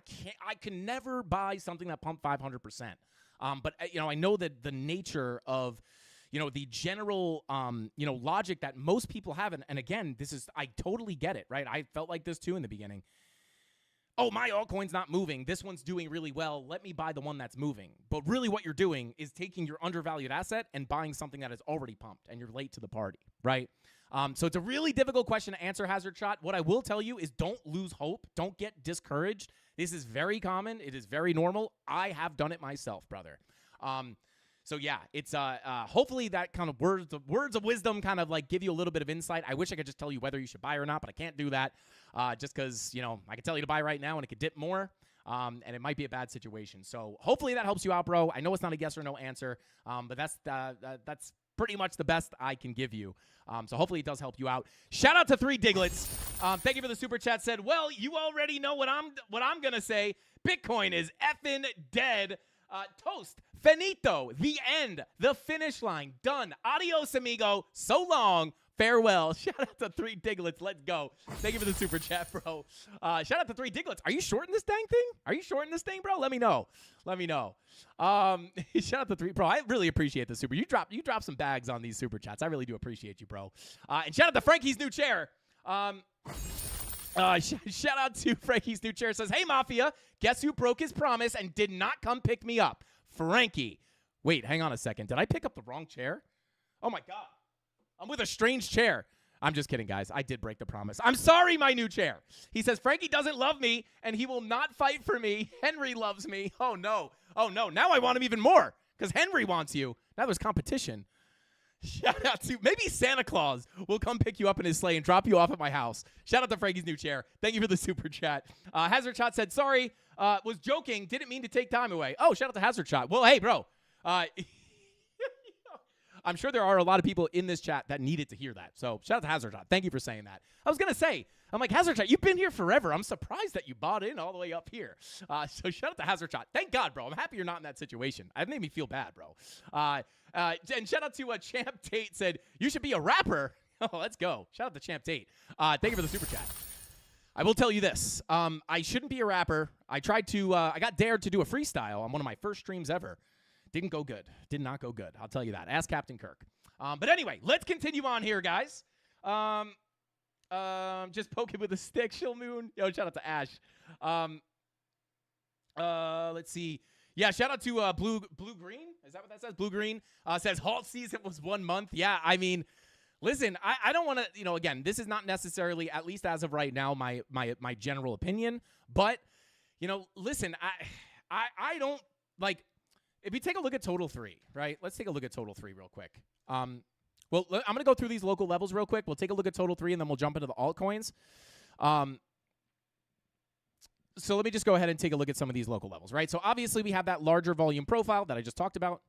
can never buy something that pumped 500%. But I know that the nature of the general logic that most people have, and again, I totally get it, right? I felt like this too in the beginning. Oh, my altcoin's not moving. This one's doing really well. Let me buy the one that's moving. But really what you're doing is taking your undervalued asset and buying something that is already pumped, and you're late to the party, right? So it's a really difficult question to answer, Hazard Shot. What I will tell you is don't lose hope. Don't get discouraged. This is very common. It is very normal. I have done it myself, brother. So yeah, it's hopefully that kind of words of wisdom kind of like give you a little bit of insight. I wish I could just tell you whether you should buy or not, but I can't do that just because, I can tell you to buy right now and it could dip more. And it might be a bad situation. So hopefully that helps you out, bro. I know it's not a yes or no answer, but that's pretty much the best I can give you. So hopefully it does help you out. Shout out to 3 Diglets. Thank you for the super chat. Said, well, you already know what I'm gonna say. Bitcoin is effing dead. Toast. Finito. The end. The finish line. Done. Adios, amigo. So long. Farewell. Shout out to 3 Diglets. Let's go. Thank you for the super chat, bro. Shout out to 3 Diglets. Are you shorting this dang thing? Are you shorting this thing, bro? Let me know. Shout out to 3. Bro, I really appreciate the super. You drop some bags on these super chats. I really do appreciate you, bro. And shout out to Frankie's new chair. Shout out to Frankie's new chair. Says, hey, Mafia, guess who broke his promise and did not come pick me up? Frankie. Wait, hang on a second. Did I pick up the wrong chair? Oh, my God. I'm with a strange chair. I'm just kidding, guys. I did break the promise. I'm sorry, my new chair. He says, Frankie doesn't love me, and he will not fight for me. Henry loves me. Oh, no. Now I want him even more because Henry wants you. Now there's competition. Shout out to maybe Santa Claus will come pick you up in his sleigh and drop you off at my house. Shout out to Frankie's new chair. Thank you for the super chat. Hazard Shot said, sorry, was joking. Didn't mean to take time away. Oh, shout out to Hazard Shot. Well, hey, bro. I'm sure there are a lot of people in this chat that needed to hear that. So shout out to Hazard Shot. Thank you for saying that. I was going to say, I'm like, Hazard Shot, you've been here forever. I'm surprised that you bought in all the way up here. So shout out to Hazard Shot. Thank God, bro. I'm happy you're not in that situation. It made me feel bad, bro. And shout out to Champ Tate said, you should be a rapper. Oh, let's go. Shout out to Champ Tate. Thank you for the super chat. I will tell you this. I shouldn't be a rapper. I got dared to do a freestyle on one of my first streams ever. Didn't go good. Did not go good. I'll tell you that. Ask Captain Kirk. But anyway, let's continue on here, guys. Just poke it with a stick, Shill Moon. Yo, shout out to Ash. Let's see. Yeah, shout out to Blue Green. Is that what that says? Blue Green says halt season was 1 month. Yeah, I mean, listen, I don't want to, again, this is not necessarily, at least as of right now, my general opinion. But, listen, I don't like. If you take a look at Total 3, right? Let's take a look at Total 3 real quick. Well, I'm going to go through these local levels real quick. We'll take a look at Total 3, and then we'll jump into the altcoins. So let me just go ahead and take a look at some of these local levels, right? So obviously we have that larger volume profile that I just talked about.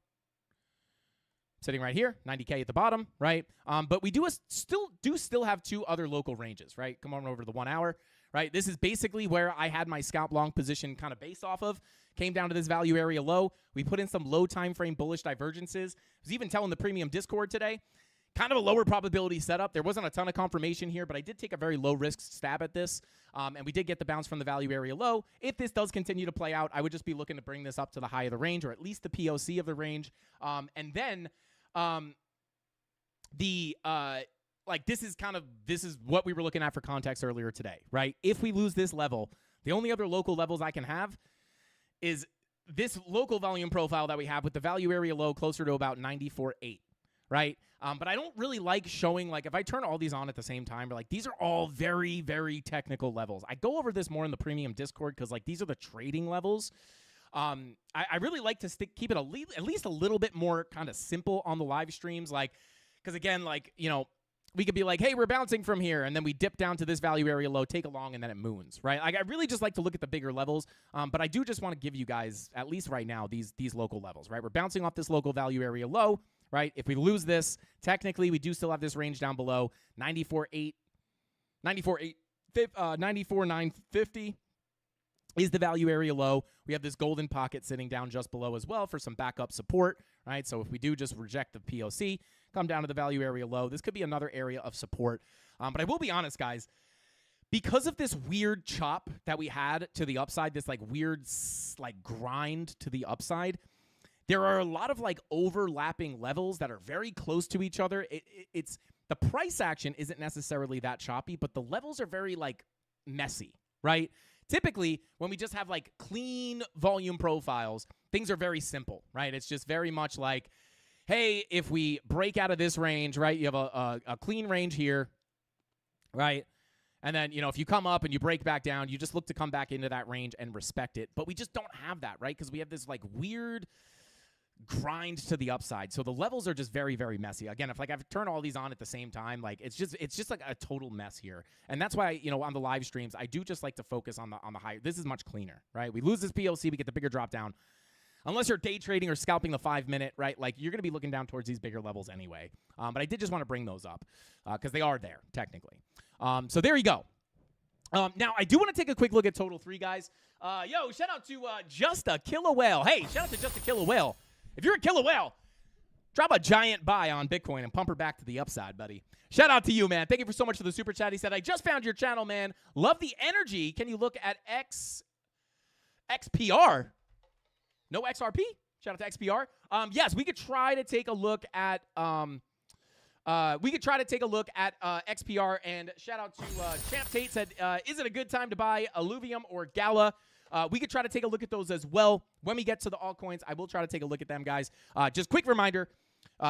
Sitting right here, 90K at the bottom, right? But we still have 2 other local ranges, right? Come on over to the 1 hour, right? This is basically where I had my scalp long position kind of based off of. Came down to this value area low. We put in some low time frame bullish divergences. I was even telling the premium Discord today, kind of a lower probability setup. There wasn't a ton of confirmation here, but I did take a very low risk stab at this. And we did get the bounce from the value area low. If this does continue to play out, I would just be looking to bring this up to the high of the range, or at least the POC of the range. And then this is what we were looking at for context earlier today, right? If we lose this level, the only other local levels I can have is this local volume profile that we have with the value area low closer to about 94.8, right? But I don't really like showing, like, if I turn all these on at the same time, like, these are all very, very technical levels. I go over this more in the premium Discord because, like, these are the trading levels. I really like to keep it at least a little bit more kind of simple on the live streams, like, because, again, like, we could be like, hey, we're bouncing from here, and then we dip down to this value area low, take a long, and then it moons, right? Like, I really just like to look at the bigger levels, but I do just want to give you guys, at least right now, these local levels, right? We're bouncing off this local value area low, right? If we lose this, technically, we do still have this range down below, 94.950 is the value area low. We have this golden pocket sitting down just below as well for some backup support, right? So if we do just reject the POC, come down to the value area low, this could be another area of support. But I will be honest, guys, because of this weird chop that we had to the upside, this like weird like grind to the upside, there are a lot of like overlapping levels that are very close to each other. It's the price action isn't necessarily that choppy, but the levels are very like messy, right? Typically, when we just have like clean volume profiles, things are very simple, right? It's just very much like, hey, if we break out of this range, right, you have a clean range here, right? And then, if you come up and you break back down, you just look to come back into that range and respect it. But we just don't have that, right? Because we have this like weird grind to the upside. So the levels are just very, very messy. Again, if like I turn all these on at the same time, like it's just like a total mess here. And that's why, you know, on the live streams, I do just like to focus on the higher. This is much cleaner, right? We lose this POC, we get the bigger drop down. Unless you're day trading or scalping the 5 minute, right? Like you're going to be looking down towards these bigger levels anyway. But I did just want to bring those up because they are there technically. So there you go. Now, I do want to take a quick look at Total 3, guys. Yo, shout out to Just a Killer Whale. Hey, shout out to Just a Killer Whale. If you're a killer whale, drop a giant buy on Bitcoin and pump her back to the upside, buddy. Shout out to you, man. Thank you so much for the super chat. He said, I just found your channel, man. Love the energy. Can you look at XPR? No XRP? Shout out to XPR. Yes, we could try to take a look at XPR, and shout out to Champ Tate said, is it a good time to buy Alluvium or Gala? We could try to take a look at those as well. When we get to the altcoins, I will try to take a look at them, guys. Just quick reminder,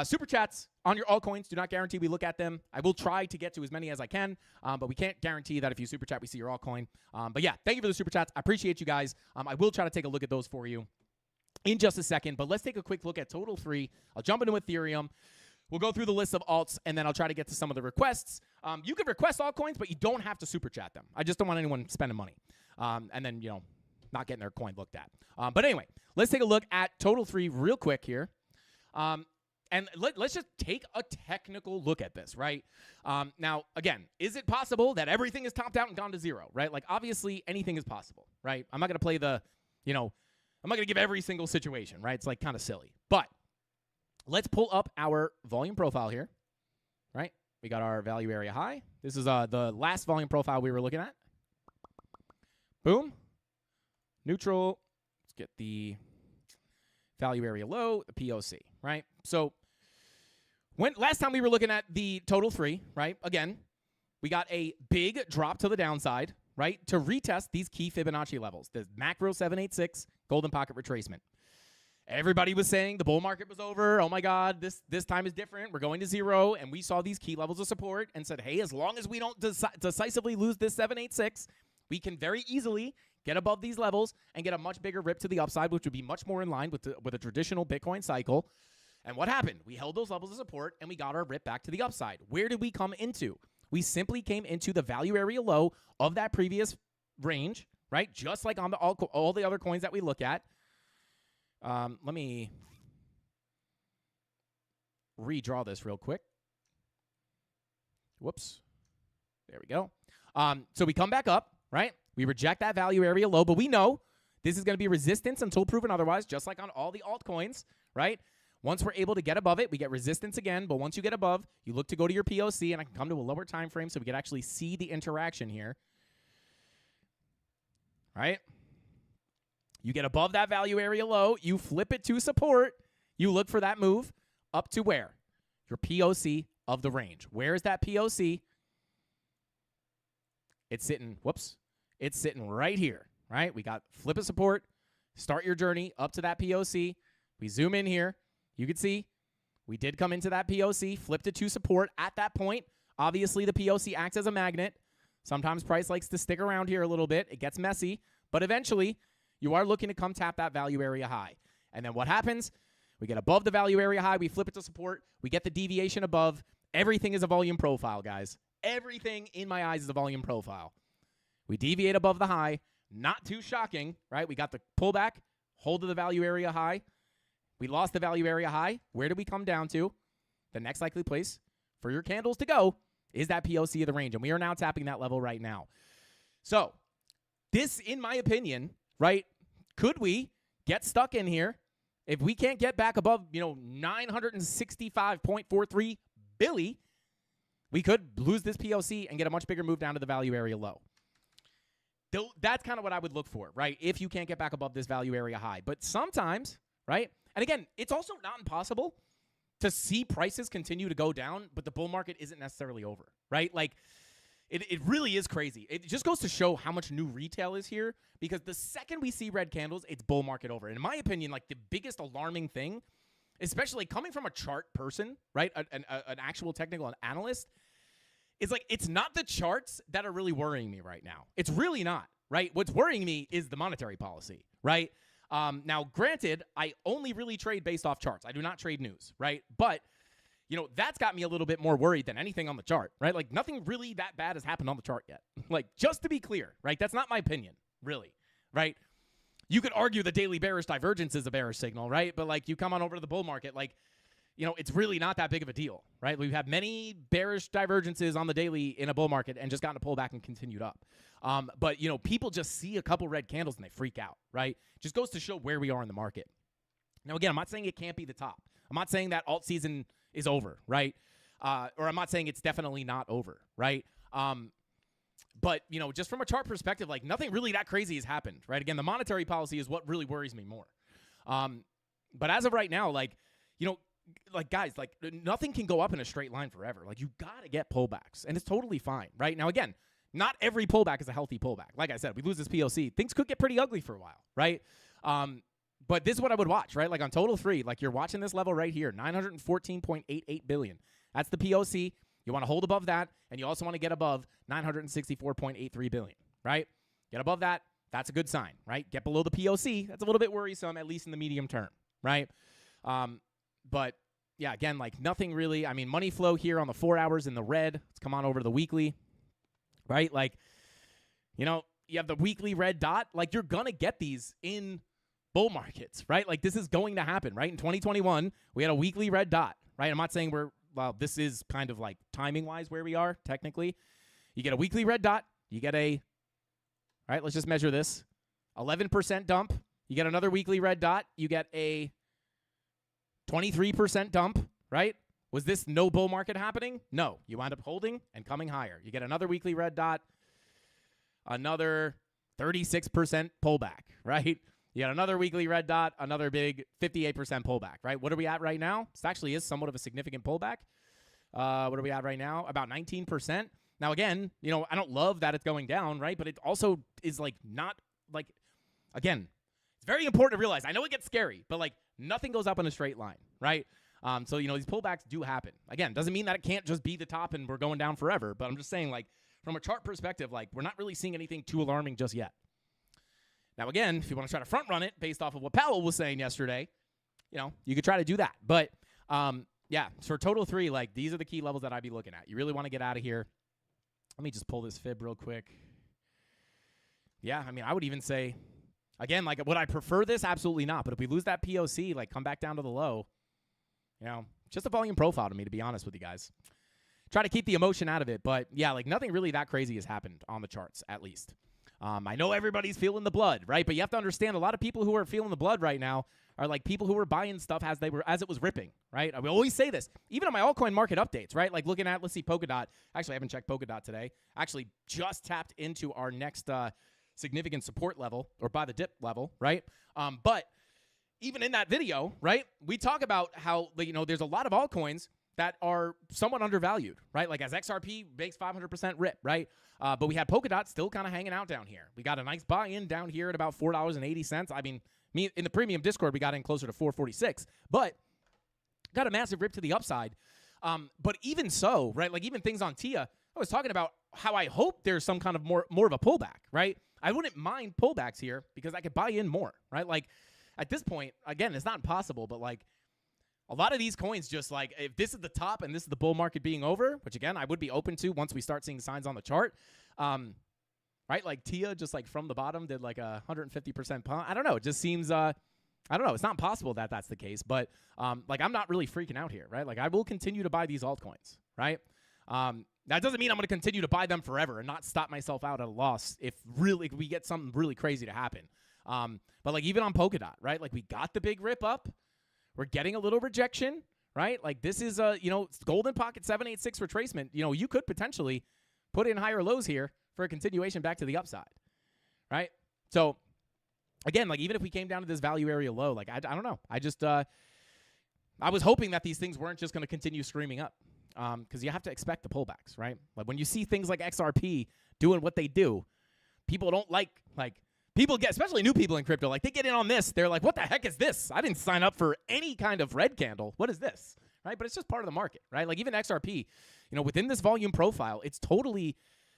super chats on your altcoins do not guarantee we look at them. I will try to get to as many as I can, but we can't guarantee that if you super chat, we see your altcoin. But yeah, thank you for the super chats. I appreciate you guys. I will try to take a look at those for you in just a second, but let's take a quick look at Total 3. I'll jump into Ethereum. We'll go through the list of alts, and then I'll try to get to some of the requests. You can request altcoins, but you don't have to super chat them. I just don't want anyone spending money. And then, you know, not getting their coin looked at. But anyway, let's take a look at Total 3 real quick here. And let's just take a technical look at this, right? Now, again, is it possible that everything is topped out and gone to zero, right? Like, obviously, anything is possible, right? I'm not going to play the, you know, I'm not going to give every single situation, right? It's like kind of silly. But let's pull up our volume profile here, right? We got our value area high. This is the last volume profile we were looking at. Boom. Neutral. Let's get the value area low, the POC, right? So last time we were looking at the Total 3, right? Again, we got a big drop to the downside, right? To retest these key Fibonacci levels. The macro 786 golden pocket retracement. Everybody was saying the bull market was over. Oh my God, this time is different. We're going to zero. And we saw these key levels of support and said, hey, as long as we don't decisively lose this 786, we can very easily get above these levels and get a much bigger rip to the upside, which would be much more in line with a traditional Bitcoin cycle. And what happened? We held those levels of support and we got our rip back to the upside. Where did we come into? We simply came into the value area low of that previous range, right? Just like on all the other coins that we look at. Let me redraw this real quick. Whoops. There we go. So we come back up, right? We reject that value area low, but we know this is going to be resistance until proven otherwise, just like on all the altcoins, right? Once we're able to get above it, we get resistance again, but once you get above, you look to go to your POC, and I can come to a lower time frame so we can actually see the interaction here, right? You get above that value area low, you flip it to support, you look for that move up to where? Your POC of the range. Where is that POC? It's sitting, whoops, it's sitting right here, right? We got flip of support, start your journey up to that POC. We zoom in here. You can see we did come into that POC, flipped it to support at that point. Obviously, the POC acts as a magnet. Sometimes price likes to stick around here a little bit. It gets messy, but eventually you are looking to come tap that value area high. And then what happens? We get above the value area high. We flip it to support. We get the deviation above. Everything is a volume profile, guys. Everything in my eyes is a volume profile. We deviate above the high. Not too shocking, right? We got the pullback, hold to the value area high. We lost the value area high. Where do we come down to? The next likely place for your candles to go is that POC of the range. And we are now tapping that level right now. So this, in my opinion, right, could we get stuck in here if we can't get back above, 965.43 billion, we could lose this POC and get a much bigger move down to the value area low. That's kind of what I would look for, right? If you can't get back above this value area high. But sometimes, right? And again, it's also not impossible to see prices continue to go down, but the bull market isn't necessarily over, right? Like, it really is crazy. It just goes to show how much new retail is here, because the second we see red candles, it's bull market over. And in my opinion, like, the biggest alarming thing, especially coming from a chart person, right, an actual technical analyst, is like, it's not the charts that are really worrying me right now. It's really not, right? What's worrying me is the monetary policy, right? Now, granted, I only really trade based off charts. I do not trade news, right? But, that's got me a little bit more worried than anything on the chart, right? Like, nothing really that bad has happened on the chart yet. Like, just to be clear, right? That's not my opinion, really, right? You could argue the daily bearish divergence is a bearish signal, right? But, like, you come on over to the bull market, like, it's really not that big of a deal, right? We've had many bearish divergences on the daily in a bull market and just gotten a pullback and continued up. But, people just see a couple red candles and they freak out, right? Just goes to show where we are in the market. Now, again, I'm not saying it can't be the top. I'm not saying that alt season is over, right? Or I'm not saying it's definitely not over, right? But, just from a chart perspective, like, nothing really that crazy has happened, right? Again, the monetary policy is what really worries me more. But as of right now, like, guys, like, nothing can go up in a straight line forever. Like, you got to get pullbacks, and it's totally fine, right? Now, again, not every pullback is a healthy pullback. Like I said, we lose this POC. Things could get pretty ugly for a while, right? But this is what I would watch, right? Like, on total 3, like, you're watching this level right here, 914.88 billion. That's the POC. You want to hold above that, and you also want to get above 964.83 billion, right? Get above that. That's a good sign, right? Get below the POC. That's a little bit worrisome, at least in the medium term, right? But, yeah, again, like, nothing really. I mean, money flow here on the 4 hours in the red. Let's come on over to the weekly, right? Like, you have the weekly red dot. Like, you're going to get these in bull markets, right? Like, this is going to happen, right? In 2021, we had a weekly red dot, right? I'm not saying this is kind of like timing-wise where we are, technically. You get a weekly red dot. You get all right, let's just measure this. 11% dump. You get another weekly red dot. You get a 23% dump, right? Was this no bull market happening? No. You wind up holding and coming higher. You get another weekly red dot, another 36% pullback, right? You got another weekly red dot, another big 58% pullback, right? What are we at right now? This actually is somewhat of a significant pullback. What are we at right now? About 19%. Now, again, I don't love that it's going down, right? But it also is, like, not, like, again, it's very important to realize. I know it gets scary, but, like, nothing goes up in a straight line, right? So, these pullbacks do happen. Again, doesn't mean that it can't just be the top and we're going down forever. But I'm just saying, like, from a chart perspective, like, we're not really seeing anything too alarming just yet. Now, again, if you want to try to front run it based off of what Powell was saying yesterday, you could try to do that. But, yeah, for total 3, like, these are the key levels that I'd be looking at. You really want to get out of here. Let me just pull this fib real quick. Yeah, I mean, I would even say, again, like, would I prefer this? Absolutely not. But if we lose that POC, like, come back down to the low, just a volume profile to me, to be honest with you guys. Try to keep the emotion out of it. But, yeah, like, nothing really that crazy has happened on the charts, at least. I know everybody's feeling the blood, right? But you have to understand a lot of people who are feeling the blood right now are like people who were buying stuff as it was ripping, right? I will always say this, even on my altcoin market updates, right? Like looking at, let's see, Polkadot. Actually, I haven't checked Polkadot today. Actually, just tapped into our next significant support level or buy the dip level, right? But even in that video, right, we talk about how there's a lot of altcoins that are somewhat undervalued, right? Like as XRP makes 500% rip, right? But we had Polkadot still kind of hanging out down here. We got a nice buy-in down here at about $4.80. I mean, in the premium Discord, we got in closer to $4.46, but got a massive rip to the upside. But even so, right, like even things on TIA, I was talking about how I hope there's some kind of more of a pullback, right? I wouldn't mind pullbacks here because I could buy in more, right? Like at this point, again, it's not impossible, but like a lot of these coins just like if this is the top and this is the bull market being over, which again, I would be open to once we start seeing signs on the chart, right? Like TIA just like from the bottom did like 150% pump. I don't know. It just seems, I don't know. It's not possible that that's the case, but like I'm not really freaking out here, right? Like I will continue to buy these altcoins, right? That doesn't mean I'm going to continue to buy them forever and not stop myself out at a loss if really we get something really crazy to happen. But like even on Polkadot, right? Like we got the big rip up. We're getting a little rejection, right? Like this is golden pocket 786 retracement. You could potentially put in higher lows here for a continuation back to the upside, right? So again, like even if we came down to this value area low, like I don't know. I just I was hoping that these things weren't just going to continue screaming up because you have to expect the pullbacks, right? Like when you see things like XRP doing what they do, people don't like people get, especially new people in crypto, like they get in on this. They're like, what the heck is this? I didn't sign up for any kind of red candle. What is this? Right? But it's just part of the market, right? Like even XRP, within this volume profile, it's totally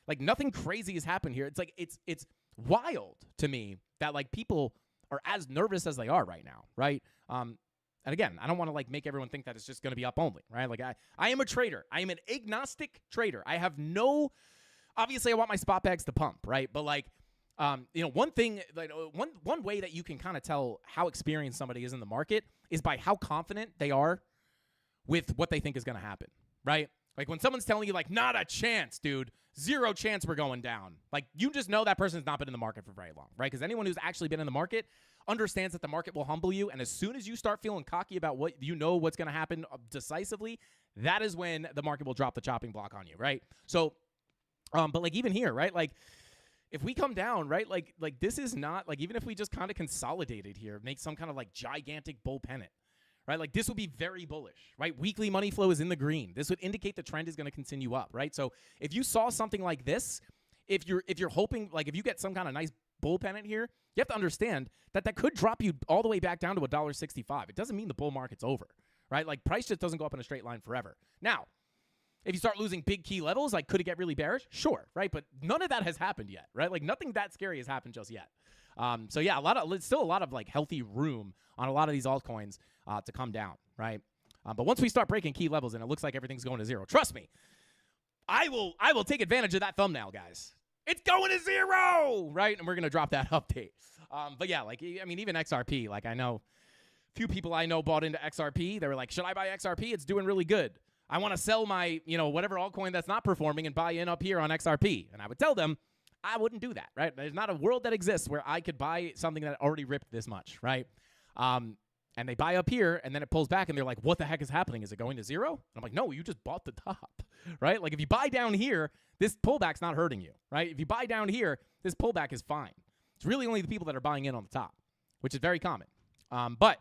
like nothing crazy has happened here. It's like, it's wild to me that like people are as nervous as they are right now, right? And again, I don't want to like make everyone think that it's just going to be up only, right? Like I am a trader. I am an agnostic trader. I have no, obviously I want my spot bags to pump, right? But like, one thing, like one way that you can kind of tell how experienced somebody is in the market is by how confident they are with what they think is going to happen, right? Like when someone's telling you like, not a chance, dude, 0 chance we're going down. Like you just know that person's not been in the market for very long, right? Because anyone who's actually been in the market understands that the market will humble you. And as soon as you start feeling cocky about what you know what's going to happen decisively, that is when the market will drop the chopping block on you, right? So, but like even here, right? Like if we come down, right? Like this is not like, even if we just kind of consolidated here, make some kind of like gigantic bull pennant, right? Like this would be very bullish, right? Weekly money flow is in the green. This would indicate the trend is going to continue up, right? So if you saw something like this, if you're hoping, like if you get some kind of nice bull pennant here, you have to understand that that could drop you all the way back down to $1.65. It doesn't mean the bull market's over, right? Like price just doesn't go up in a straight line forever. Now, if you start losing big key levels, like could it get really bearish? Sure, right? But none of that has happened yet, right? Like nothing that scary has happened just yet. So yeah, still a lot of like healthy room on a lot of these altcoins to come down, right? But once we start breaking key levels and it looks like everything's going to 0, trust me, I will take advantage of that thumbnail, guys. It's going to 0, right? And we're gonna drop that update. But yeah, like I mean, even XRP, like I know a few people I know bought into XRP. They were like, should I buy XRP? It's doing really good. I want to sell my, whatever altcoin that's not performing and buy in up here on XRP. And I would tell them, I wouldn't do that, right? There's not a world that exists where I could buy something that already ripped this much, right? And they buy up here, and then it pulls back, and they're like, what the heck is happening? Is it going to 0? And I'm like, no, you just bought the top, right? Like, if you buy down here, this pullback's not hurting you, right? If you buy down here, this pullback is fine. It's really only the people that are buying in on the top, which is very common. But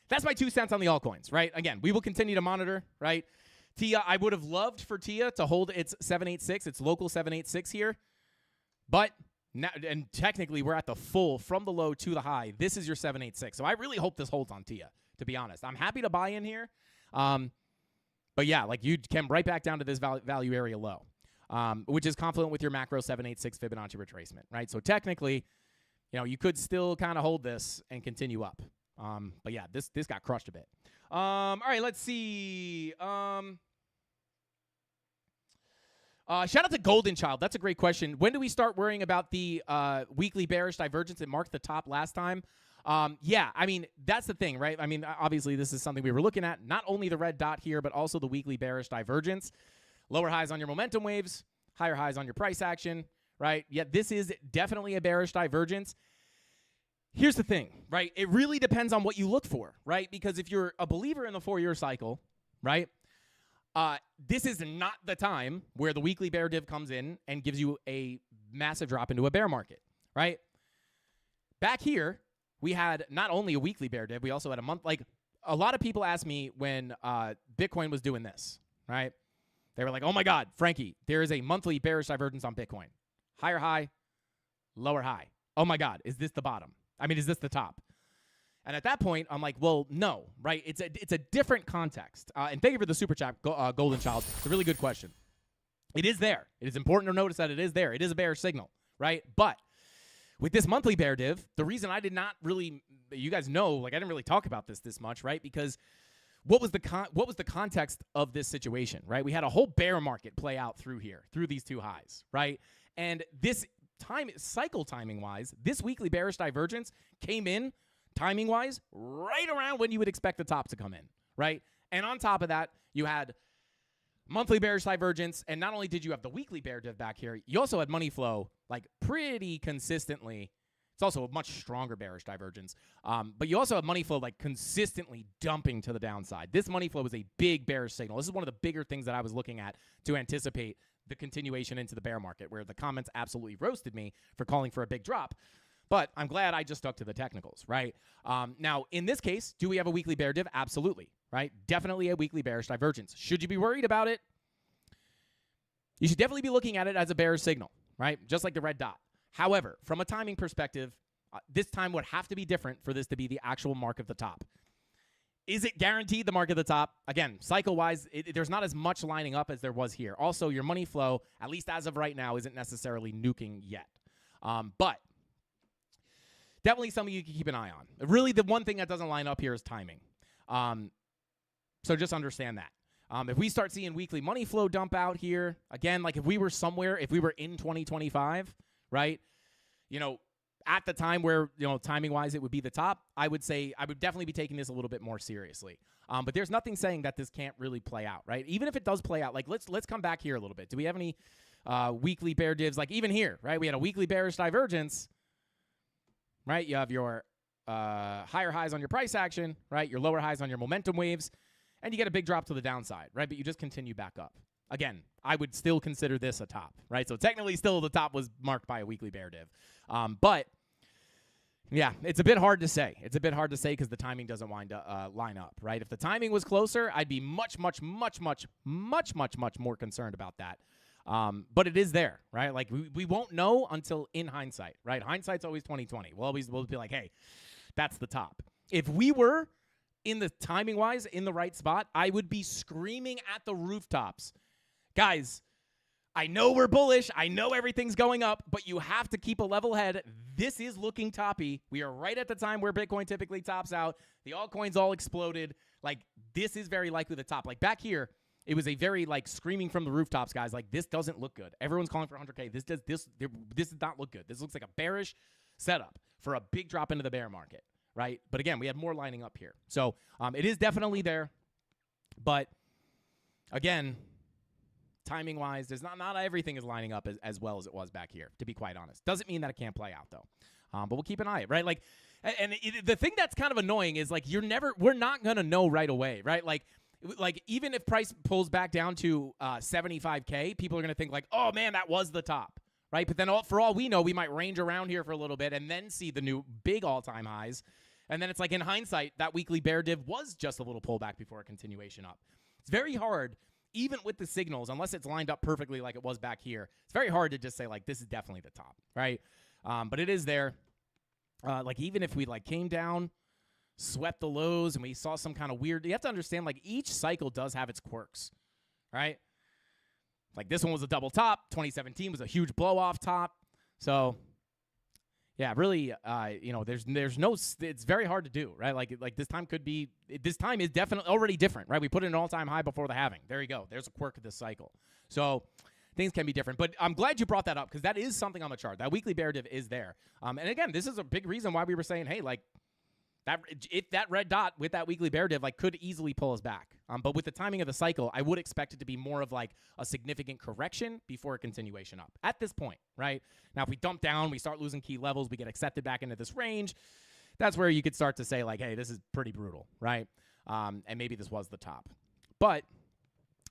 that's my 2 cents on the altcoins, right? Again, we will continue to monitor, right? TIA, I would have loved for TIA to hold its 786, its local 786 here. But, now, and technically, we're at the full from the low to the high. This is your 786. So I really hope this holds on TIA, to be honest. I'm happy to buy in here. But yeah, like you came right back down to this value area low, which is confluent with your macro 786 Fibonacci retracement, right? So technically, you could still kind of hold this and continue up. But yeah, this got crushed a bit. All right, let's see. Shout out to Golden Child. That's a great question. When do we start worrying about the weekly bearish divergence that marked the top last time? Yeah, I mean, that's the thing, right? I mean, obviously, this is something we were looking at. Not only the red dot here, but also the weekly bearish divergence. Lower highs on your momentum waves, higher highs on your price action, right? Yeah, this is definitely a bearish divergence. Here's the thing, right? It really depends on what you look for, right? Because if you're a believer in the 4-year cycle, right, this is not the time where the weekly bear div comes in and gives you a massive drop into a bear market, right? Back here, we had not only a weekly bear div, we also had a month. Like, a lot of people asked me when Bitcoin was doing this, right? They were like, oh my God, Frankie, there is a monthly bearish divergence on Bitcoin. Higher high, lower high. Oh my God, is this the bottom? I mean, is this the top? And at that point, I'm like, well, no, right? It's a different context. And thank you for the super chat, Golden Child. It's a really good question. It is there. It is important to notice that it is there. It is a bearish signal, right? But with this monthly bear div, the reason I did not really, you guys know, like I didn't really talk about this much, right? Because what was the context of this situation, right? We had a whole bear market play out through here, through these two highs, right? And this cycle timing wise, this weekly bearish divergence came in timing wise right around when you would expect the top to come in, right? And on top of that, you had monthly bearish divergence, and not only did you have the weekly bear div back here, you also had money flow like pretty consistently. It's also a much stronger bearish divergence, but you also have money flow like consistently dumping to the downside. This money flow was a big bearish signal. This is one of the bigger things that I was looking at to anticipate the continuation into the bear market, where the comments absolutely roasted me for calling for a big drop. But I'm glad I just stuck to the technicals, right? Now, in this case, do we have a weekly bear div? Absolutely, right? Definitely a weekly bearish divergence. Should you be worried about it? You should definitely be looking at it as a bearish signal, right? Just like the red dot. However, from a timing perspective, this time would have to be different for this to be the actual mark of the top. Is it guaranteed the mark of the top? Again, cycle-wise, there's not as much lining up as there was here. Also, your money flow, at least as of right now, isn't necessarily nuking yet. But definitely something you can keep an eye on. Really, the one thing that doesn't line up here is timing. So just understand that. If we start seeing weekly money flow dump out here, again, like if we were somewhere, if we were in 2025, right, at the time where, timing-wise it would be the top, I would say I would definitely be taking this a little bit more seriously. But there's nothing saying that this can't really play out, right? Even if it does play out, like let's come back here a little bit. Do we have any weekly bear divs? Like even here, right, we had a weekly bearish divergence, right? You have your higher highs on your price action, right? Your lower highs on your momentum waves, and you get a big drop to the downside, right? But you just continue back up. Again, I would still consider this a top, right? So technically still the top was marked by a weekly bear div. But, yeah, it's a bit hard to say. It's a bit hard to say because the timing doesn't line up, right? If the timing was closer, I'd be much more concerned about that. But it is there, right? Like we won't know until in hindsight, right? Hindsight's always 20/20. We'll be like, hey, that's the top. If we were in the timing-wise in the right spot, I would be screaming at the rooftops. Guys, I know we're bullish. I know everything's going up, but you have to keep a level head. This is looking toppy. We are right at the time where Bitcoin typically tops out. The altcoins all exploded. Like, this is very likely the top. Like, back here, it was a very, like, screaming from the rooftops, guys. Like, this doesn't look good. Everyone's calling for 100K. This does not look good. This looks like a bearish setup for a big drop into the bear market, right? But, again, we have more lining up here. So, it is definitely there. But, again, timing-wise, there's not everything is lining up as well as it was back here, to be quite honest. Doesn't mean that it can't play out, though. But we'll keep an eye on it, right? Like, and the thing that's kind of annoying is, like, we're not going to know right away, right? Like, even if price pulls back down to 75K, people are going to think, like, oh, man, that was the top, right? But then for all we know, we might range around here for a little bit and then see the new big all-time highs. And then it's like, in hindsight, that weekly bear div was just a little pullback before a continuation up. It's very hard, even with the signals, unless it's lined up perfectly like it was back here, it's very hard to just say, like, this is definitely the top, right? But it is there. Like, even if we, like, came down, swept the lows, and we saw some kind of weird, you have to understand, like, each cycle does have its quirks, right? Like, this one was a double top. 2017 was a huge blow-off top. So, yeah, really, there's no, it's very hard to do, right? Like this time this time is definitely already different, right? We put in an all-time high before the halving. There you go. There's a quirk of this cycle. So things can be different. But I'm glad you brought that up because that is something on the chart. That weekly bear div is there. And again, this is a big reason why we were saying, hey, like, that red dot with that weekly bear div, like, could easily pull us back. But with the timing of the cycle, I would expect it to be more of like a significant correction before a continuation up at this point, right? Now, if we dump down, we start losing key levels, we get accepted back into this range, that's where you could start to say, like, hey, this is pretty brutal, right? And maybe this was the top. But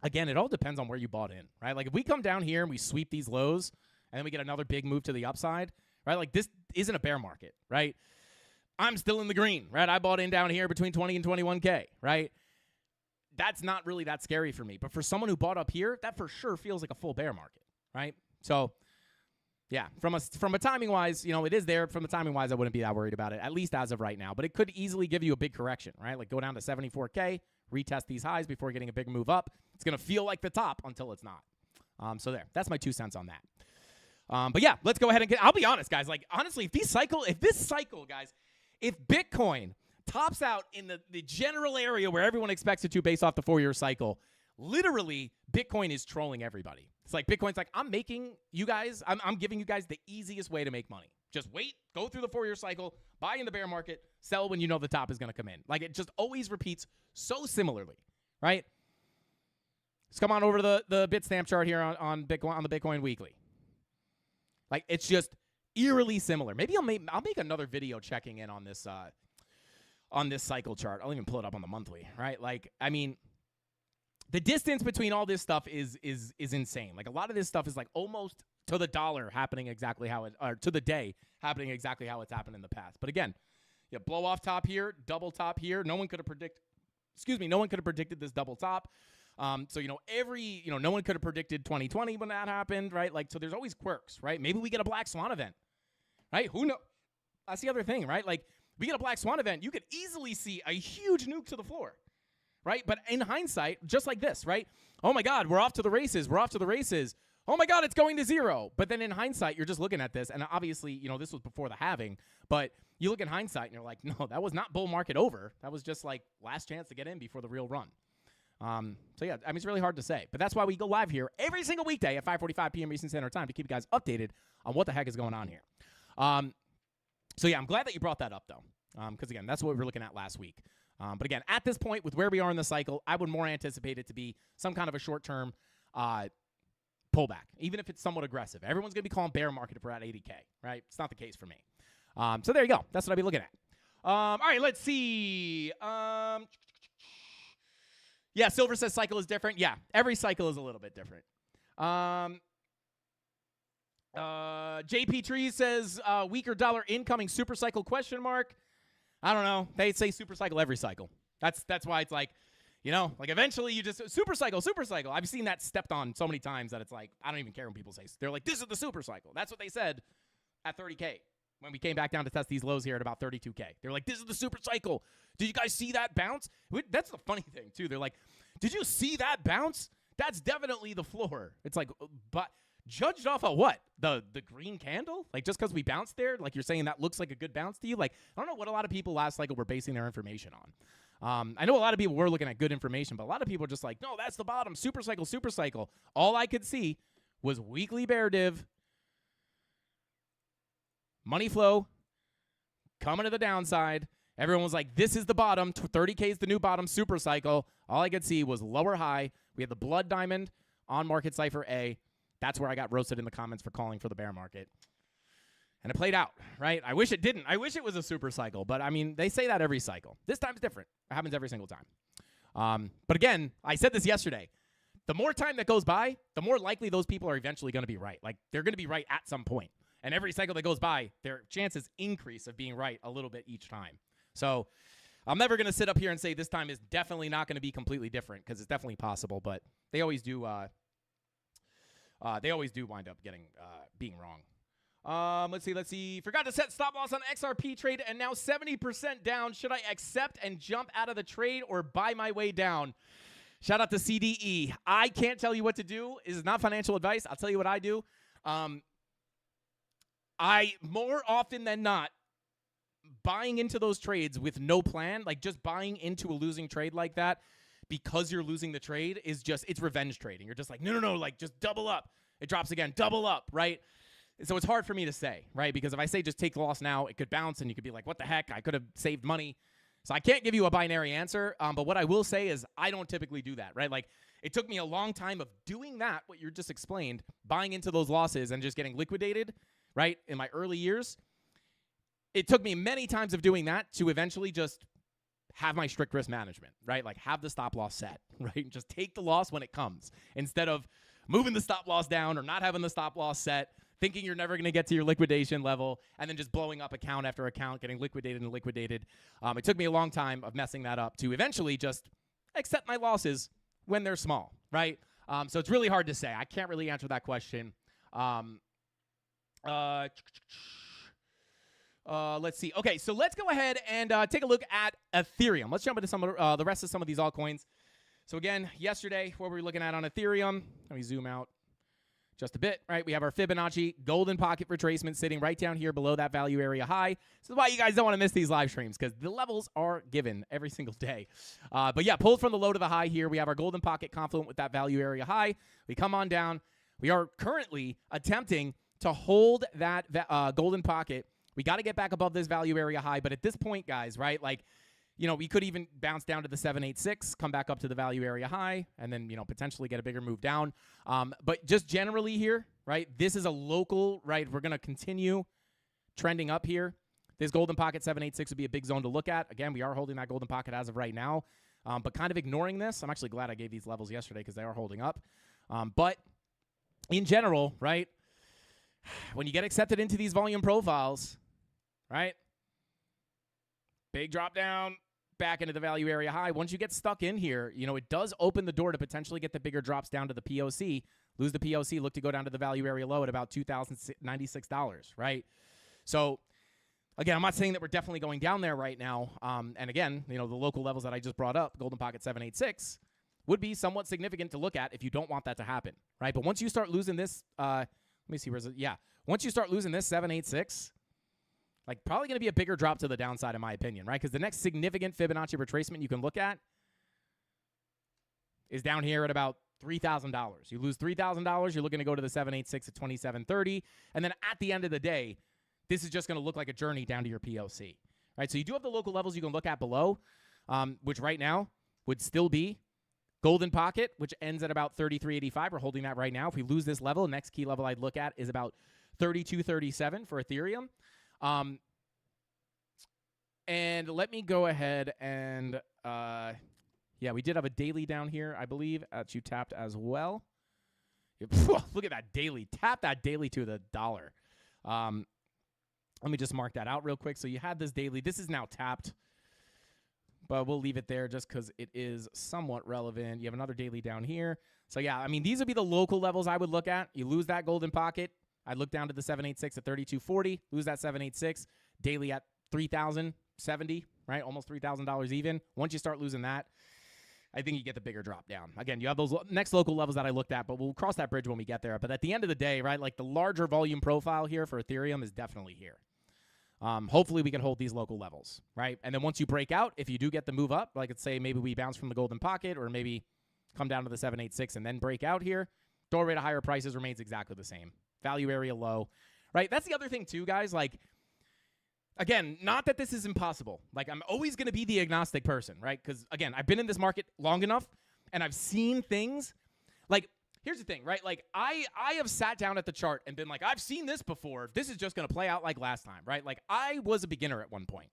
again, it all depends on where you bought in, right? Like, if we come down here and we sweep these lows and then we get another big move to the upside, right? Like, this isn't a bear market, right? I'm still in the green, right? I bought in down here between 20 and 21K, right? That's not really that scary for me. But for someone who bought up here, that for sure feels like a full bear market, right? So, yeah, from a timing-wise, it is there. From a timing-wise, I wouldn't be that worried about it, at least as of right now. But it could easily give you a big correction, right? Like, go down to 74K, retest these highs before getting a big move up. It's going to feel like the top until it's not. So there. That's my 2 cents on that. But, yeah, let's go ahead and I'll be honest, guys. Like, honestly, if this cycle, guys, if Bitcoin tops out in the general area where everyone expects it to based off the 4-year cycle, literally Bitcoin is trolling everybody. It's like Bitcoin's like, I'm giving you guys the easiest way to make money. Just wait, go through the 4-year cycle, buy in the bear market, sell when you know the top is going to come in. Like, it just always repeats so similarly, right? Let's come on over to the Bitstamp chart here on Bitcoin, on the Bitcoin Weekly. Like, it's just eerily similar. Maybe I'll make another video checking in on this cycle chart. I'll even pull it up on the monthly, right? Like, I mean, the distance between all this stuff is insane. Like, a lot of this stuff is like almost to the dollar happening exactly how it, or to the day happening exactly how it's happened in the past. But again, yeah, blow off top here, double top here. No one could have predicted this double top. So, no one could have predicted 2020 when that happened, right? Like, so there's always quirks, right? Maybe we get a black swan event, right? Who knows? That's the other thing, right? Like, we get a black swan event, you could easily see a huge nuke to the floor, right? But in hindsight, just like this, right? Oh my God, we're off to the races. oh my God, it's going to zero. But then in hindsight, you're just looking at this, and obviously, this was before the halving, but you look in hindsight and you're like, no, that was not bull market over. That was just like last chance to get in before the real run. So yeah, I mean, it's really hard to say, but that's why we go live here every single weekday at 5:45 p.m. Eastern Standard Time to keep you guys updated on what the heck is going on here. So yeah, I'm glad that you brought that up though, because again, that's what we were looking at last week. But again, at this point, with where we are in the cycle, I would more anticipate it to be some kind of a short-term pullback, even if it's somewhat aggressive. Everyone's going to be calling bear market if we're at 80K, right? It's not the case for me. So there you go. That's what I'd be looking at. All right, let's see. Yeah, Silver says cycle is different. Yeah, every cycle is a little bit different. JP Trees says weaker dollar incoming super cycle question mark. I don't know. They say super cycle every cycle. That's why it's like, like eventually you just super cycle. I've seen that stepped on so many times that it's like, I don't even care when people say, they're like, this is the super cycle. That's what they said at 30K when we came back down to test these lows here at about 32K. They're like, this is the super cycle. Did you guys see that bounce? That's the funny thing too. They're like, did you see that bounce? That's definitely the floor. It's like, but judged off of what? The green candle? Like, just because we bounced there, like you're saying that looks like a good bounce to you? Like, I don't know what a lot of people last cycle were basing their information on. I know a lot of people were looking at good information, but a lot of people are just like, no, that's the bottom. Super cycle. All I could see was weekly bear div, money flow, coming to the downside. Everyone was like, this is the bottom. 30K is the new bottom, super cycle. All I could see was lower high. We had the blood diamond on market cipher A. That's where I got roasted in the comments for calling for the bear market. And it played out, right? I wish it didn't. I wish it was a super cycle. But, I mean, they say that every cycle. This time's different. It happens every single time. But, again, I said this yesterday. The more time that goes by, the more likely those people are eventually going to be right. Like, they're going to be right at some point. And every cycle that goes by, their chances increase of being right a little bit each time. So I'm never going to sit up here and say this time is definitely not going to be completely different, because it's definitely possible. But they always do wind up being wrong. Let's see. Forgot to set stop loss on XRP trade and now 70% down. Should I accept and jump out of the trade or buy my way down? Shout out to CDE. I can't tell you what to do. This is not financial advice. I'll tell you what I do. I, more often than not, buying into those trades with no plan, like just buying into a losing trade like that because you're losing the trade is just, it's revenge trading. You're just like, no, like just double up. It drops again, double up, right? So it's hard for me to say, right? Because if I say just take the loss now, it could bounce and you could be like, what the heck? I could have saved money. So I can't give you a binary answer. But what I will say is I don't typically do that, right? Like it took me a long time of doing that, what you just explained, buying into those losses and just getting liquidated, right? In my early years, it took me many times of doing that to eventually just have my strict risk management, right? Like have the stop loss set, right? Just take the loss when it comes instead of moving the stop loss down or not having the stop loss set, thinking you're never going to get to your liquidation level, and then just blowing up account after account, getting liquidated and liquidated. It took me a long time of messing that up to eventually just accept my losses when they're small, right? So it's really hard to say. I can't really answer that question. Let's see. Okay, so let's go ahead and take a look at Ethereum. Let's jump into some of the rest of some of these altcoins. So again, yesterday, what were we looking at on Ethereum? Let me zoom out just a bit, right? We have our Fibonacci golden pocket retracement sitting right down here below that value area high. This is why you guys don't want to miss these live streams, because the levels are given every single day. But yeah, pulled from the low to the high here. We have our golden pocket confluent with that value area high. We come on down. We are currently attempting to hold that golden pocket. We got to get back above this value area high. But at this point, guys, right, like, we could even bounce down to the 786, come back up to the value area high, and then, potentially get a bigger move down. But just generally here, right, this is a local, right, we're going to continue trending up here. This golden pocket 786 would be a big zone to look at. Again, we are holding that golden pocket as of right now, but kind of ignoring this. I'm actually glad I gave these levels yesterday because they are holding up. But in general, right, when you get accepted into these volume profiles, right, big drop down, back into the value area high. Once you get stuck in here, it does open the door to potentially get the bigger drops down to the POC. Lose the POC, look to go down to the value area low at about $2,096, right? So, again, I'm not saying that we're definitely going down there right now. And again, the local levels that I just brought up, golden pocket 786, would be somewhat significant to look at if you don't want that to happen, right? But once you start losing this, let me see, where's it? Yeah. Once you start losing this 786, like probably going to be a bigger drop to the downside in my opinion, right? Because the next significant Fibonacci retracement you can look at is down here at about $3,000. You lose $3,000, you're looking to go to the 786 at 2730, and then at the end of the day, this is just going to look like a journey down to your PLC, right? So you do have the local levels you can look at below, which right now would still be golden pocket, which ends at about 33.85. We're holding that right now. If we lose this level, the next key level I'd look at is about 32.37 for Ethereum. And let me go ahead and, yeah, we did have a daily down here, I believe, that you tapped as well. Look at that daily. Tap that daily to the dollar. Let me just mark that out real quick. So you had this daily. This is now tapped, but we'll leave it there just because it is somewhat relevant. You have another daily down here. So, yeah, I mean, these would be the local levels I would look at. You lose that golden pocket. I'd look down to the 786 at 32.40. Lose that 786. Daily at 3,070, right? Almost $3,000 even. Once you start losing that, I think you get the bigger drop down. Again, you have those next local levels that I looked at, but we'll cross that bridge when we get there. But at the end of the day, right, like the larger volume profile here for Ethereum is definitely here. Hopefully we can hold these local levels, right? And then once you break out, if you do get the move up, like let's say maybe we bounce from the golden pocket or maybe come down to the 786 and then break out here, doorway to higher prices remains exactly the same. Value area low, right? That's the other thing too, guys. Like, again, not that this is impossible. Like, I'm always going to be the agnostic person, right? Because, again, I've been in this market long enough, and I've seen things. Like, here's the thing, right? Like, I have sat down at the chart and been like, I've seen this before. This is just going to play out like last time, right? Like, I was a beginner at one point,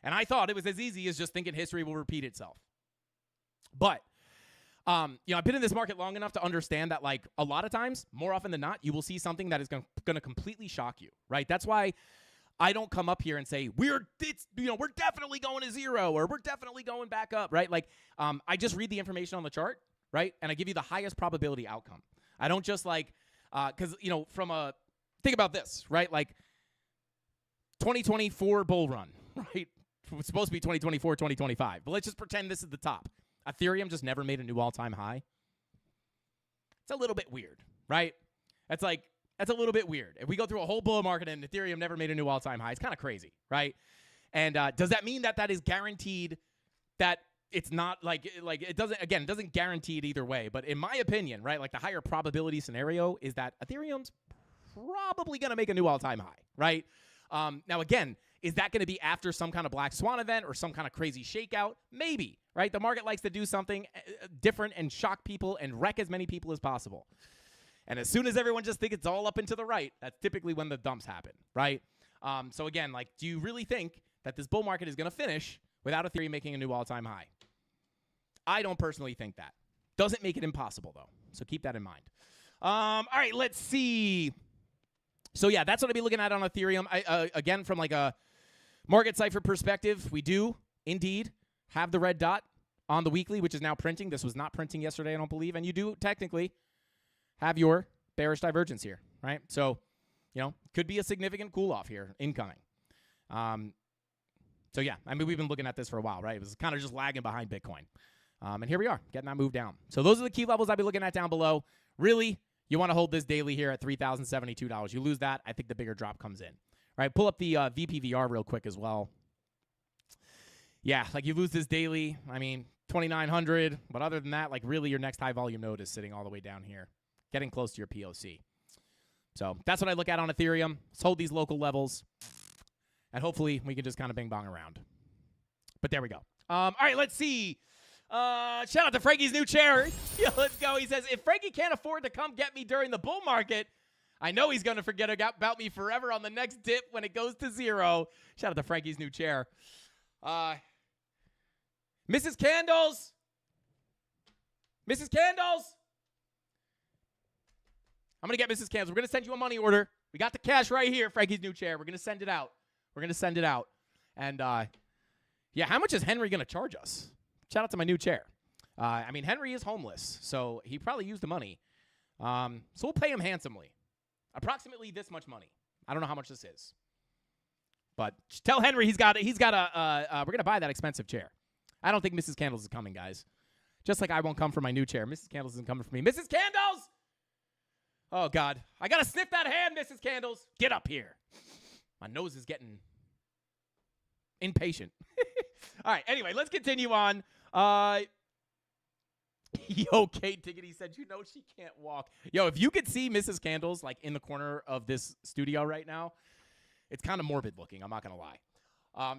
and I thought it was as easy as just thinking history will repeat itself. But, you know, I've been in this market long enough to understand that, like, a lot of times, more often than not, you will see something that is going to completely shock you, right? That's why I don't come up here and say we're definitely going to zero or we're definitely going back up, right? Like, I just read the information on the chart, right? And I give you the highest probability outcome. I don't just like, because, you know, think about this, right? Like 2024 bull run, right? It's supposed to be 2024, 2025, but let's just pretend this is the top. Ethereum just never made a new all-time high. It's a little bit weird, right? That's a little bit weird. If we go through a whole bull market and Ethereum never made a new all-time high, it's kind of crazy, right? And does that mean that is guaranteed that it's not like it doesn't guarantee it either way. But in my opinion, right, like the higher probability scenario is that Ethereum's probably going to make a new all-time high, right? Now, again, is that going to be after some kind of black swan event or some kind of crazy shakeout? Maybe, right? The market likes to do something different and shock people and wreck as many people as possible. And as soon as everyone just thinks it's all up and to the right, that's typically when the dumps happen, right? So again, like, do you really think that this bull market is going to finish without Ethereum making a new all-time high? I don't personally think that. Doesn't make it impossible, though. So keep that in mind. All right, let's see. So, yeah, that's what I'll be looking at on Ethereum. Again, from like a market cipher perspective, we do indeed have the red dot on the weekly, which is now printing. This was not printing yesterday, I don't believe. And you do technically have your bearish divergence here, right? So, you know, could be a significant cool-off here incoming. So, yeah, I mean, we've been looking at this for a while, right? It was kind of just lagging behind Bitcoin. And here we are, getting that move down. So those are the key levels I'll be looking at down below. Really, you want to hold this daily here at $3,072. You lose that, I think the bigger drop comes in. All right, pull up the VPVR real quick as well. Yeah, like you lose this daily, I mean, 2,900. But other than that, like really your next high volume node is sitting all the way down here, getting close to your POC. So that's what I look at on Ethereum. Let's hold these local levels. And hopefully we can just kind of bing bong around. But there we go. All right, let's see. Shout out to Frankie's new chair. Yeah, let's go. He says, if Frankie can't afford to come get me during the bull market, I know he's going to forget about me forever on the next dip when it goes to zero. Shout out to Frankie's new chair. Mrs. Candles. Mrs. Candles. I'm going to get Mrs. Candles. We're going to send you a money order. We got the cash right here, Frankie's new chair. We're going to send it out. And, yeah, how much is Henry going to charge us? Shout out to my new chair. I mean, Henry is homeless, so he probably used the money. So we'll pay him handsomely. Approximately this much money. I don't know how much this is. But tell Henry we're going to buy that expensive chair. I don't think Mrs. Candles is coming, guys. Just like I won't come for my new chair. Mrs. Candles isn't coming for me. Mrs. Candles! Oh, God. I got to sniff that hand, Mrs. Candles. Get up here. My nose is getting impatient. All right, anyway, let's continue on. Yo, Kate Diggity said, you know she can't walk. Yo, if you could see Mrs. Candles, like, in the corner of this studio right now, it's kind of morbid looking, I'm not going to lie.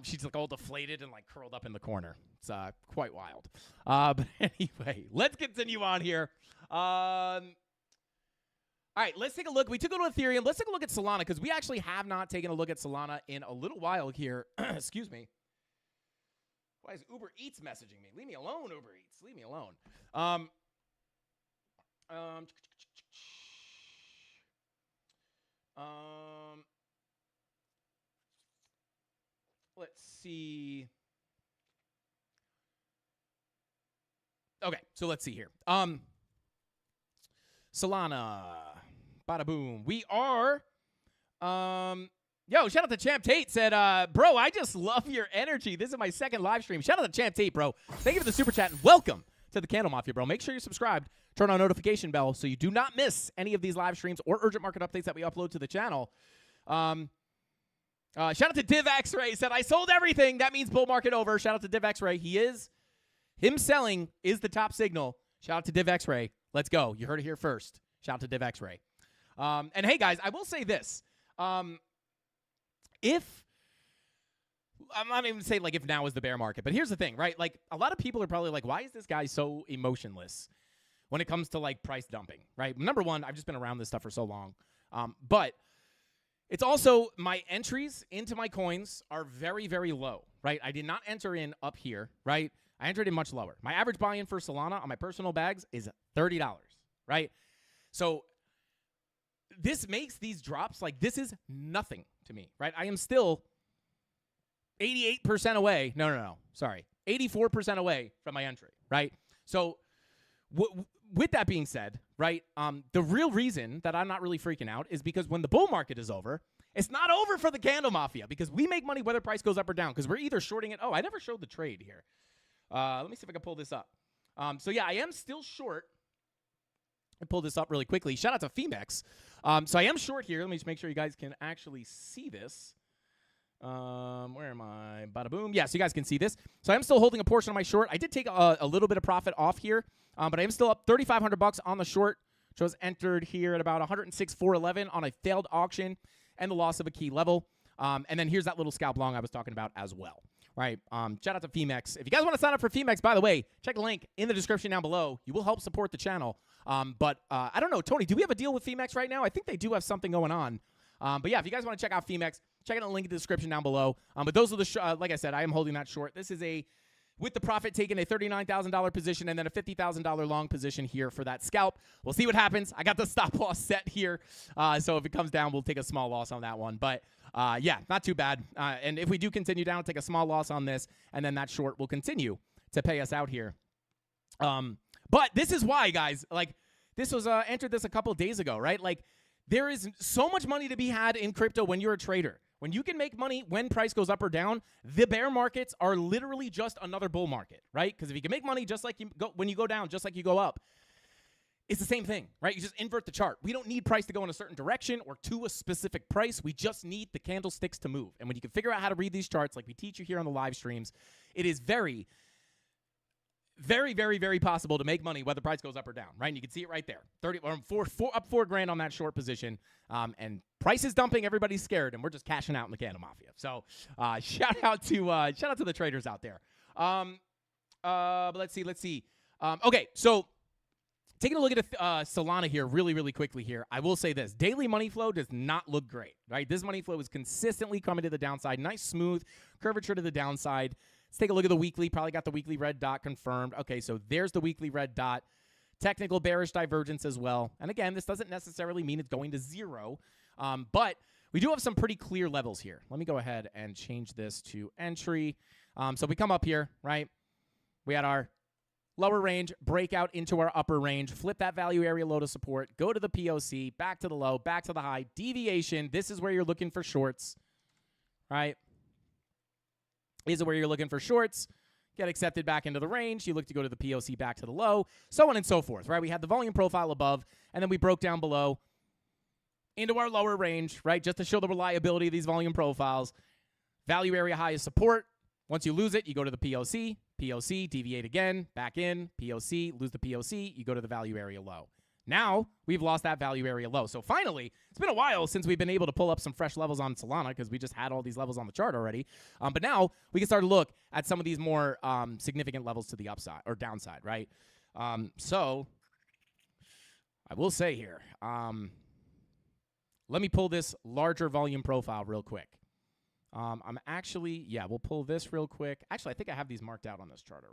She's, like, all deflated and, like, curled up in the corner. It's quite wild. But anyway, let's continue on here. All right, let's take a look. We took a look at Ethereum. Let's take a look at Solana because we actually have not taken a look at Solana in a little while here. Excuse me. Why is Uber Eats messaging me? Leave me alone, Uber Eats. Leave me alone. Let's see. Okay, so let's see here. Solana. Bada boom. We are yo, shout out to Champ Tate said, bro, I just love your energy. This is my second live stream. Shout out to Champ Tate, bro. Thank you for the super chat and welcome to the CandleMafia, bro. Make sure you're subscribed. Turn on notification bell so you do not miss any of these live streams or urgent market updates that we upload to the channel. Shout out to Div X-Ray said, I sold everything. That means bull market over. Shout out to Div X-Ray. Him selling is the top signal. Shout out to Div X-Ray. Let's go. You heard it here first. Shout out to Div X-Ray. And hey, guys, I will say this. If I'm not even saying like if now is the bear market, but here's the thing, right? Like a lot of people are probably like, why is this guy so emotionless when it comes to like price dumping, right? Number one, I've just been around this stuff for so long. But it's also my entries into my coins are very, very low, right? I did not enter in up here, right? I entered in much lower. My average buy-in for Solana on my personal bags is $30, right? So this makes these drops like this is nothing to me, right? I am still 88% away. No. Sorry. 84% away from my entry, right? So with that being said, right, the real reason that I'm not really freaking out is because when the bull market is over, it's not over for the CandleMafia because we make money whether price goes up or down because we're either shorting it. Oh, I never showed the trade here. Let me see if I can pull this up. So, yeah, I am still short. I pull this up really quickly. Shout out to Femex. So I am short here. Let me just make sure you guys can actually see this. Where am I? Bada boom. Yeah, so you guys can see this. So I am still holding a portion of my short. I did take a little bit of profit off here, but I am still up $3,500 on the short, which was entered here at about 106,411 on a failed auction and the loss of a key level. And then here's that little scalp long I was talking about as well. Right. Shout out to Femex. If you guys want to sign up for Femex, by the way, check the link in the description down below. You will help support the channel. But I don't know, Tony, do we have a deal with Femex right now? I think they do have something going on. But yeah, if you guys want to check out Femex, check out the link in the description down below. But those are the, like I said, I am holding that short. This is with the profit taken, a $39,000 position and then a $50,000 long position here for that scalp. We'll see what happens. I got the stop loss set here. So if it comes down, we'll take a small loss on that one. But yeah, not too bad. And if we do continue down, take a small loss on this, and then that short will continue to pay us out here. But this is why, guys, like this was entered this a couple of days ago, right? Like there is so much money to be had in crypto when you're a trader. When you can make money when price goes up or down, the bear markets are literally just another bull market, right? Because if you can make money just like when you go down, just like you go up, it's the same thing, right? You just invert the chart. We don't need price to go in a certain direction or to a specific price. We just need the candlesticks to move. And when you can figure out how to read these charts like we teach you here on the live streams, it is very, very, very, very possible to make money whether price goes up or down, right? And you can see it right there. 30 or up $4,000 on that short position. And price is dumping, everybody's scared, and we're just cashing out in the CandleMafia. So shout out to the traders out there. But let's see. Okay, so taking a look at Solana here really, really quickly here, I will say this. Daily money flow does not look great, right? This money flow is consistently coming to the downside. Nice, smooth curvature to the downside. Let's take a look at the weekly. Probably got the weekly red dot confirmed. Okay, so there's the weekly red dot. Technical bearish divergence as well. And again, this doesn't necessarily mean it's going to zero, but we do have some pretty clear levels here. Let me go ahead and change this to entry. So we come up here, right? We had our lower range, breakout into our upper range, flip that value area low to support, go to the POC, back to the low, back to the high, deviation. This is where you're looking for shorts, right? This is where you're looking for shorts. get accepted back into the range. You look to go to the POC back to the low, so on and so forth, right? We had the volume profile above, and then we broke down below into our lower range, right? Just to show the reliability of these volume profiles. Value area high is support. Once you lose it, you go to the POC. POC, deviate again, back in, POC, lose the POC, you go to the value area low. Now, we've lost that value area low. So finally, it's been a while since we've been able to pull up some fresh levels on Solana because we just had all these levels on the chart already. But now, we can start to look at some of these more significant levels to the upside or downside, right? So, I will say here, let me pull this larger volume profile real quick. I'm actually, yeah, we'll pull this real quick. Actually, I think I have these marked out on this chart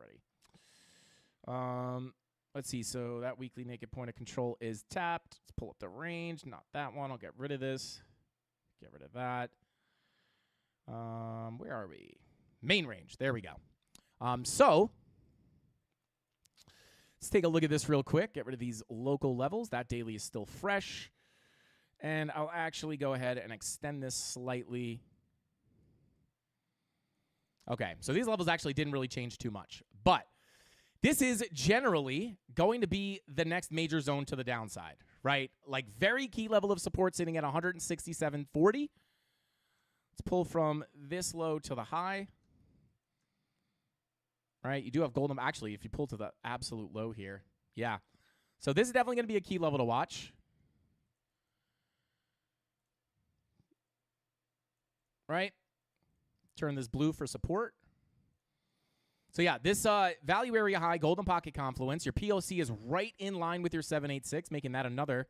already. Let's see. So that weekly naked point of control is tapped. Let's pull up the range. Not that one. I'll get rid of this. Get rid of that. Where are we? Main range. There we go. So let's take a look at this real quick. Get rid of these local levels. That daily is still fresh. And I'll actually go ahead and extend this slightly. Okay, so these levels actually didn't really change too much. But this is generally going to be the next major zone to the downside, right? Like very key level of support sitting at 167.40. Let's pull from this low to the high. Right, you do have golden. Actually, if you pull to the absolute low here, yeah. So this is definitely going to be a key level to watch. Right? Turn this blue for support. So yeah, this value area high, golden pocket confluence. Your POC is right in line with your 786, making that another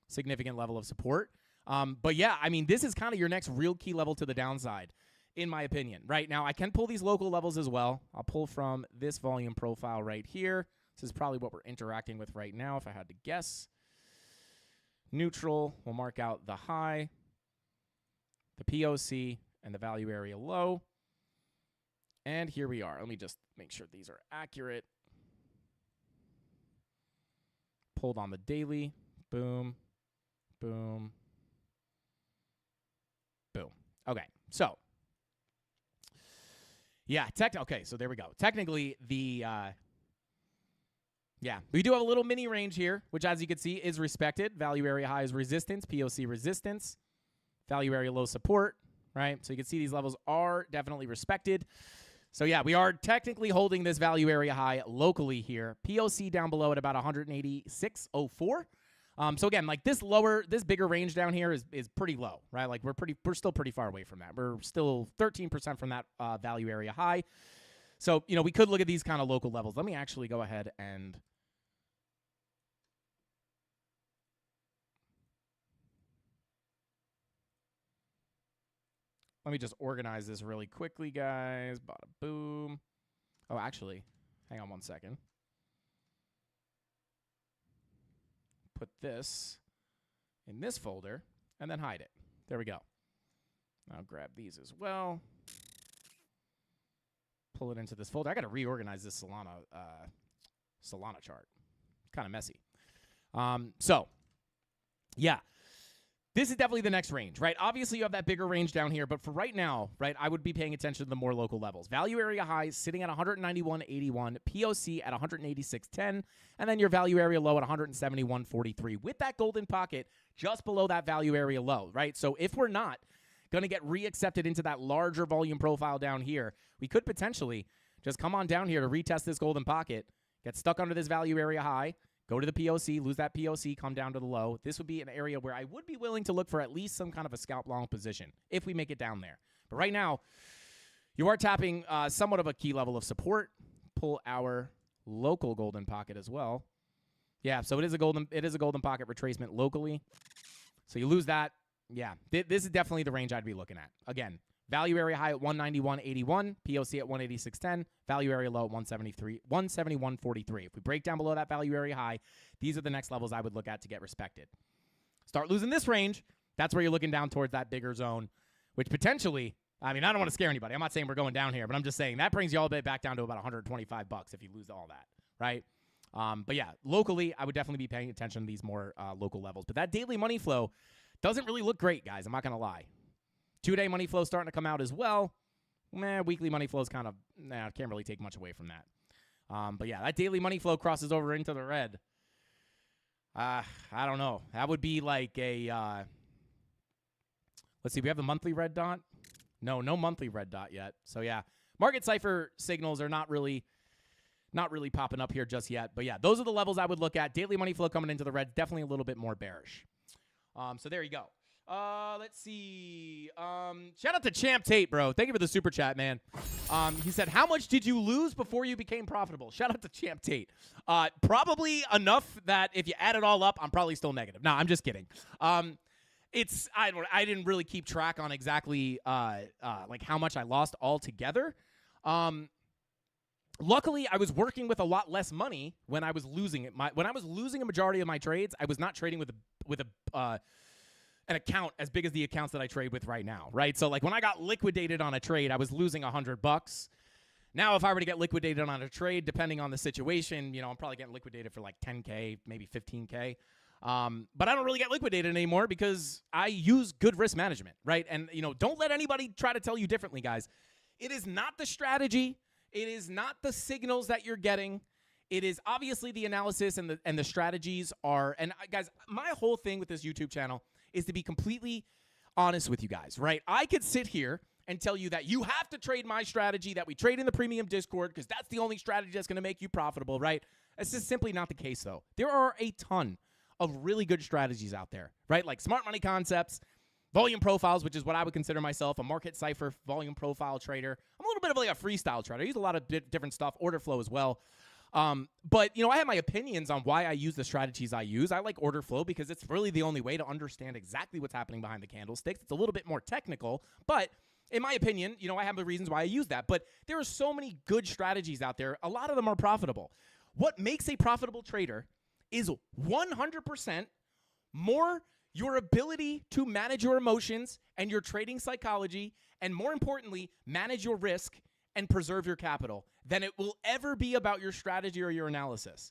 significant level of support. But yeah, I mean, this is kind of your next real key level to the downside, in my opinion. Right now, I can pull these local levels as well. I'll pull from this volume profile right here. This is probably what we're interacting with right now, if I had to guess. Neutral, we'll mark out the high, the POC, and the value area low. And here we are. Let me just make sure these are accurate. Pulled on the daily. Boom. Boom. Boom. Okay. So, yeah. Okay, so there we go. Technically, the... yeah, we do have a little mini range here, which as you can see is respected. Value area high is resistance, POC resistance, value area low support, right? So you can see these levels are definitely respected. So yeah, we are technically holding this value area high locally here. POC down below at about 186.04. So again, like this bigger range down here is pretty low, right? Like we're still pretty far away from that. We're still 13% from that value area high. So, you know, we could look at these kind of local levels. Let me actually go ahead and let me just organize this really quickly, guys. Bada boom. Oh, actually, hang on 1 second. Put this in this folder and then hide it. There we go. I'll grab these as well. Pull it into this folder. I got to reorganize this Solana chart. It's kind of messy. So, yeah. This is definitely the next range, right? Obviously, you have that bigger range down here, but for right now, right, I would be paying attention to the more local levels. Value area highs sitting at 191.81, POC at 186.10, and then your value area low at 171.43 with that golden pocket just below that value area low, right? So if we're not going to get reaccepted into that larger volume profile down here, we could potentially just come on down here to retest this golden pocket, get stuck under this value area high, go to the POC, lose that POC, come down to the low. This would be an area where I would be willing to look for at least some kind of a scalp long position if we make it down there. But right now, you are tapping somewhat of a key level of support. Pull our local golden pocket as well. Yeah, so it is a golden pocket retracement locally. So you lose that. Yeah, this is definitely the range I'd be looking at. Again, value area high at 191.81, POC at 186.10, value area low at 171.43. If we break down below that value area high, these are the next levels I would look at to get respected. Start losing this range, that's where you're looking down towards that bigger zone, which potentially, I mean, I don't want to scare anybody. I'm not saying we're going down here, but I'm just saying that brings you all the way back down to about $125 if you lose all that, right? But yeah, locally, I would definitely be paying attention to these more local levels. But that daily money flow doesn't really look great, guys. I'm not going to lie. 2-day money flow starting to come out as well. weekly money flow is kind of, can't really take much away from that. But yeah, that daily money flow crosses over into the red. I don't know. That would be like a, let's see, we have the monthly red dot. No monthly red dot yet. So yeah, market cipher signals are not really popping up here just yet. But yeah, those are the levels I would look at. Daily money flow coming into the red, definitely a little bit more bearish. So there you go. Let's see. Shout out to Champ Tate, bro. Thank you for the super chat, man. He said, how much did you lose before you became profitable? Shout out to Champ Tate. Probably enough that if you add it all up, I'm probably still negative. No, I'm just kidding. I didn't really keep track on exactly like how much I lost altogether. Luckily, I was working with a lot less money when I was losing it. When I was losing a majority of my trades, I was not trading with an account as big as the accounts that I trade with right now, right? So like when I got liquidated on a trade, I was losing $100. Now, if I were to get liquidated on a trade, depending on the situation, I'm probably getting liquidated for like 10K, maybe 15K. But I don't really get liquidated anymore because I use good risk management, right? And, don't let anybody try to tell you differently, guys. It is not the strategy. It is not the signals that you're getting. It is obviously the analysis and the strategies are. And guys, my whole thing with this YouTube channel is to be completely honest with you guys, right? I could sit here and tell you that you have to trade my strategy that we trade in the premium Discord because that's the only strategy that's going to make you profitable, right? It's just simply not the case, though. There are a ton of really good strategies out there, right? Like smart money concepts, volume profiles, which is what I would consider myself, a market cipher volume profile trader. I'm a little bit of like a freestyle trader. I use a lot of different stuff, order flow as well. But, I have my opinions on why I use the strategies I use. I like order flow because it's really the only way to understand exactly what's happening behind the candlesticks. It's a little bit more technical, but in my opinion, I have the reasons why I use that. But there are so many good strategies out there. A lot of them are profitable. What makes a profitable trader is 100% more your ability to manage your emotions and your trading psychology, and more importantly, manage your risk and preserve your capital than it will ever be about your strategy or your analysis.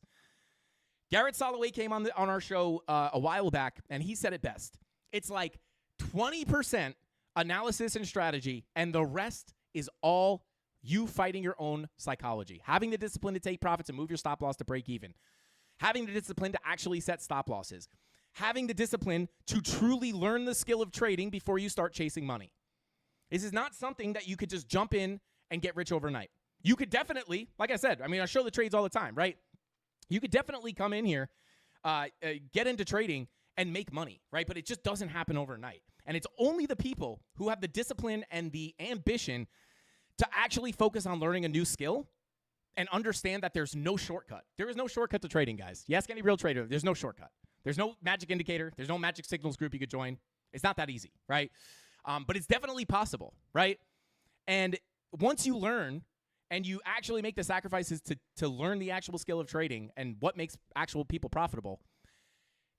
Garrett Soloway came on our show a while back, and he said it best. It's like 20% analysis and strategy, and the rest is all you fighting your own psychology. Having the discipline to take profits and move your stop loss to break even. Having the discipline to actually set stop losses. Having the discipline to truly learn the skill of trading before you start chasing money. This is not something that you could just jump in and get rich overnight. You could definitely, like I said, I show the trades all the time, right? You could definitely come in here, get into trading and make money, right? But it just doesn't happen overnight. And it's only the people who have the discipline and the ambition to actually focus on learning a new skill and understand that there's no shortcut. There is no shortcut to trading, guys. You ask any real trader, there's no shortcut. There's no magic indicator. There's no magic signals group you could join. It's not that easy, right? But it's definitely possible, right? And once you learn and you actually make the sacrifices to learn the actual skill of trading and what makes actual people profitable,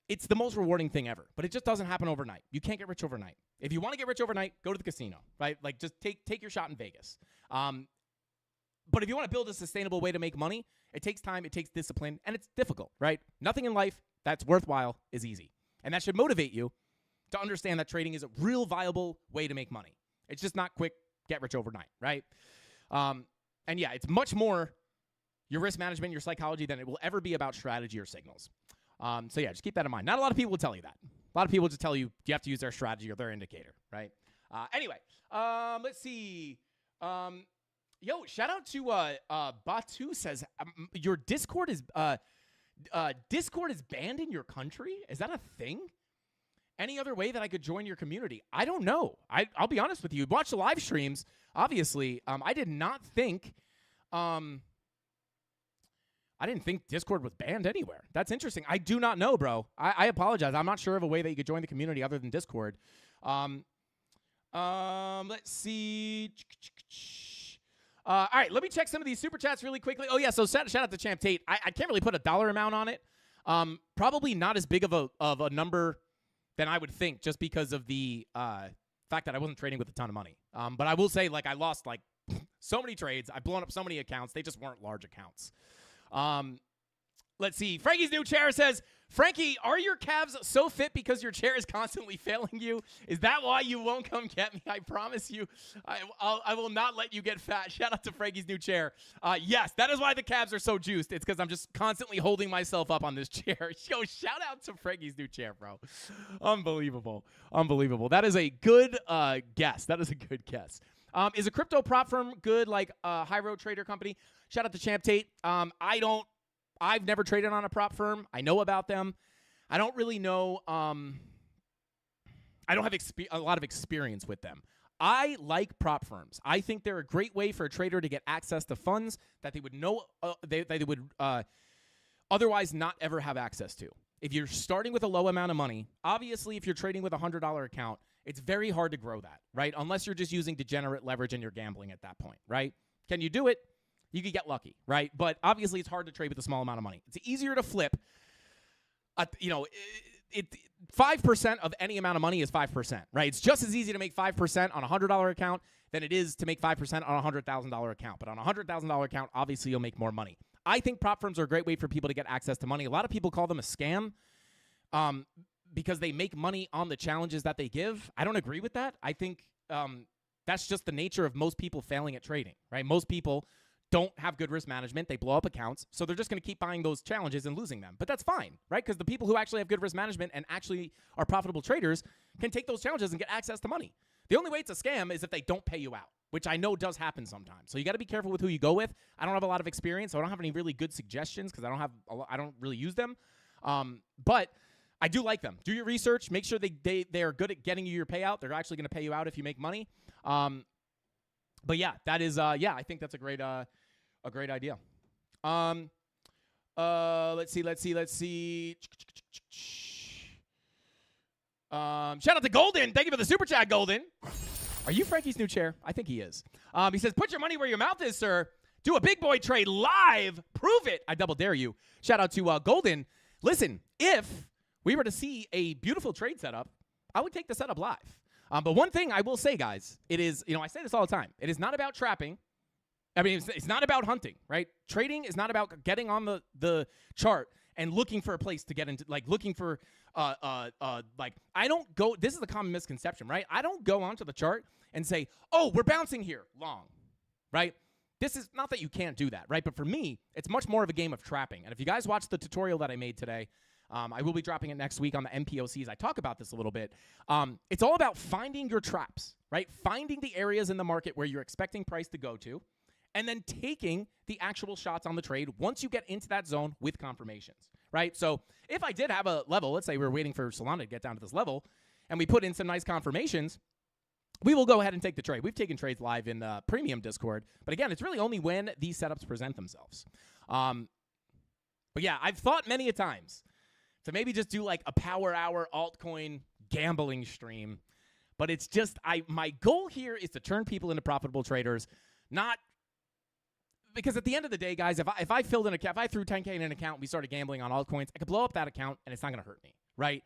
it's the most rewarding thing ever. But it just doesn't happen overnight. You can't get rich overnight. If you want to get rich overnight, go to the casino, right? Like just take your shot in Vegas. But if you want to build a sustainable way to make money, it takes time, it takes discipline, and it's difficult, right? Nothing in life that's worthwhile is easy. And that should motivate you to understand that trading is a real viable way to make money. It's just not quick, get rich overnight, right? And yeah, it's much more your risk management, your psychology than it will ever be about strategy or signals. So yeah, just keep that in mind. Not a lot of people will tell you that. A lot of people just tell you you have to use their strategy or their indicator, right? Anyway, let's see. Shout out to Batu says your Discord is banned in your country. Is that a thing? Any other way that I could join your community? I don't know. I'll be honest with you. Watch the live streams. Obviously, I did not think. I didn't think Discord was banned anywhere. That's interesting. I do not know, bro. I apologize. I'm not sure of a way that you could join the community other than Discord. Let's see. All right, let me check some of these super chats really quickly. Oh yeah, so shout out to Champ Tate. I can't really put a dollar amount on it. Probably not as big of a number than I would think, just because of the fact that I wasn't trading with a ton of money. But I will say, like, I lost like so many trades. I've blown up so many accounts. They just weren't large accounts. Let's see. Frankie's new chair says, Frankie, are your calves so fit because your chair is constantly failing you? Is that why you won't come get me? I promise you, I will not let you get fat. Shout out to Frankie's new chair. Yes, that is why the calves are so juiced. It's because I'm just constantly holding myself up on this chair. Yo, shout out to Frankie's new chair, bro. Unbelievable. That is a good guess. Is a crypto prop firm good, like a high road trader company? Shout out to Champ Tate. I've never traded on a prop firm. I know about them. I don't really know. I don't have a lot of experience with them. I like prop firms. I think they're a great way for a trader to get access to funds that they would otherwise not ever have access to. If you're starting with a low amount of money, obviously if you're trading with a $100 account, it's very hard to grow that, right? Unless you're just using degenerate leverage and you're gambling at that point, right? Can you do it? You could get lucky, right? But obviously, it's hard to trade with a small amount of money. It's easier to flip. 5% of any amount of money is 5%, right? It's just as easy to make 5% on a $100 account than it is to make 5% on a $100,000 account. But on a $100,000 account, obviously, you'll make more money. I think prop firms are a great way for people to get access to money. A lot of people call them a scam because they make money on the challenges that they give. I don't agree with that. I think that's just the nature of most people failing at trading, right? Most people don't have good risk management. They blow up accounts. So they're just going to keep buying those challenges and losing them. But that's fine, right? Because the people who actually have good risk management and actually are profitable traders can take those challenges and get access to money. The only way it's a scam is if they don't pay you out, which I know does happen sometimes. So you got to be careful with who you go with. I don't have a lot of experience, so I don't have any really good suggestions because I don't really use them. But I do like them. Do your research. Make sure they are good at getting you your payout. They're actually going to pay you out if you make money. But yeah, that is I think that's a great idea. Let's see. Shout out to Golden. Thank you for the super chat, Golden. Are you Frankie's new chair? I think he is. He says, put your money where your mouth is, sir. Do a big boy trade live. Prove it. I double dare you. Shout out to Golden. Listen, if we were to see a beautiful trade setup, I would take the setup live. But one thing I will say, guys, it is, I say this all the time. It is not about trapping. I mean, it's not about hunting, right? Trading is not about getting on the chart and looking for a place to get into, like looking for, I don't go, this is a common misconception, right? I don't go onto the chart and say, oh, we're bouncing here, long, right? This is not that you can't do that, right? But for me, it's much more of a game of trapping. And if you guys watched the tutorial that I made today, I will be dropping it next week on the MPOCs. I talk about this a little bit. It's all about finding your traps, right? Finding the areas in the market where you're expecting price to go to, and then taking the actual shots on the trade once you get into that zone with confirmations, right? So if I did have a level, let's say we're waiting for Solana to get down to this level, and we put in some nice confirmations, we will go ahead and take the trade. We've taken trades live in Premium Discord, but again, it's really only when these setups present themselves. But yeah, I've thought many a times to maybe just do like a power hour altcoin gambling stream, but it's just, my goal here is to turn people into profitable traders, not because at the end of the day, guys, if I filled in if I threw 10K in an account and we started gambling on altcoins, I could blow up that account and it's not going to hurt me, right?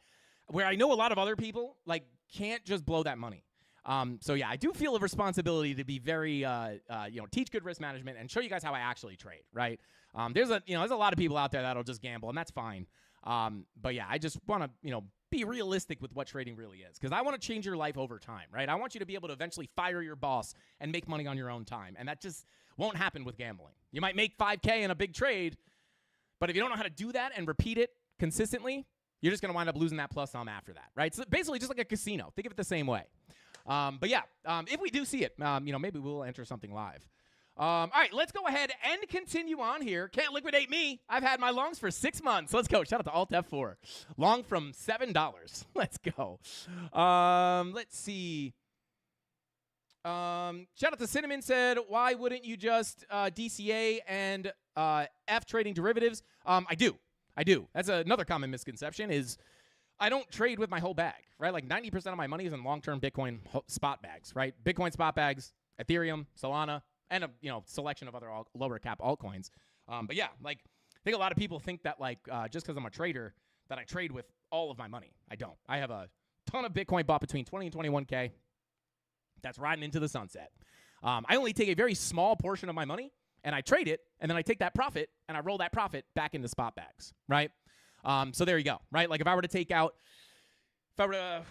Where I know a lot of other people can't just blow that money. So yeah, I do feel a responsibility to be very, teach good risk management and show you guys how I actually trade, right? There's a lot of people out there that'll just gamble, and that's fine. But yeah, I just want to, be realistic with what trading really is, because I want to change your life over time, right? I want you to be able to eventually fire your boss and make money on your own time, and that just won't happen with gambling. You might make 5K in a big trade, but if you don't know how to do that and repeat it consistently, you're just going to wind up losing that plus some after that, right? So basically just like a casino. Think of it the same way. But yeah, if we do see it, maybe we'll enter something live. All right, let's go ahead and continue on here. Can't liquidate me. I've had my longs for 6 months. Let's go. Shout out to Alt F4. Long from $7. Let's go. Let's see. Shout out to Cinnamon said, why wouldn't you just DCA and F trading derivatives? I do. That's another common misconception is I don't trade with my whole bag, right? Like 90% of my money is in long-term Bitcoin spot bags, right? Bitcoin spot bags, Ethereum, Solana, and a selection of other lower cap altcoins. But yeah, I think a lot of people think that just because I'm a trader that I trade with all of my money. I don't. I have a ton of Bitcoin bought between 20 and 21K. That's riding into the sunset. I only take a very small portion of my money and I trade it, and then I take that profit and I roll that profit back into spot bags, right? So there you go, right? Like if I were to take out, if I were to,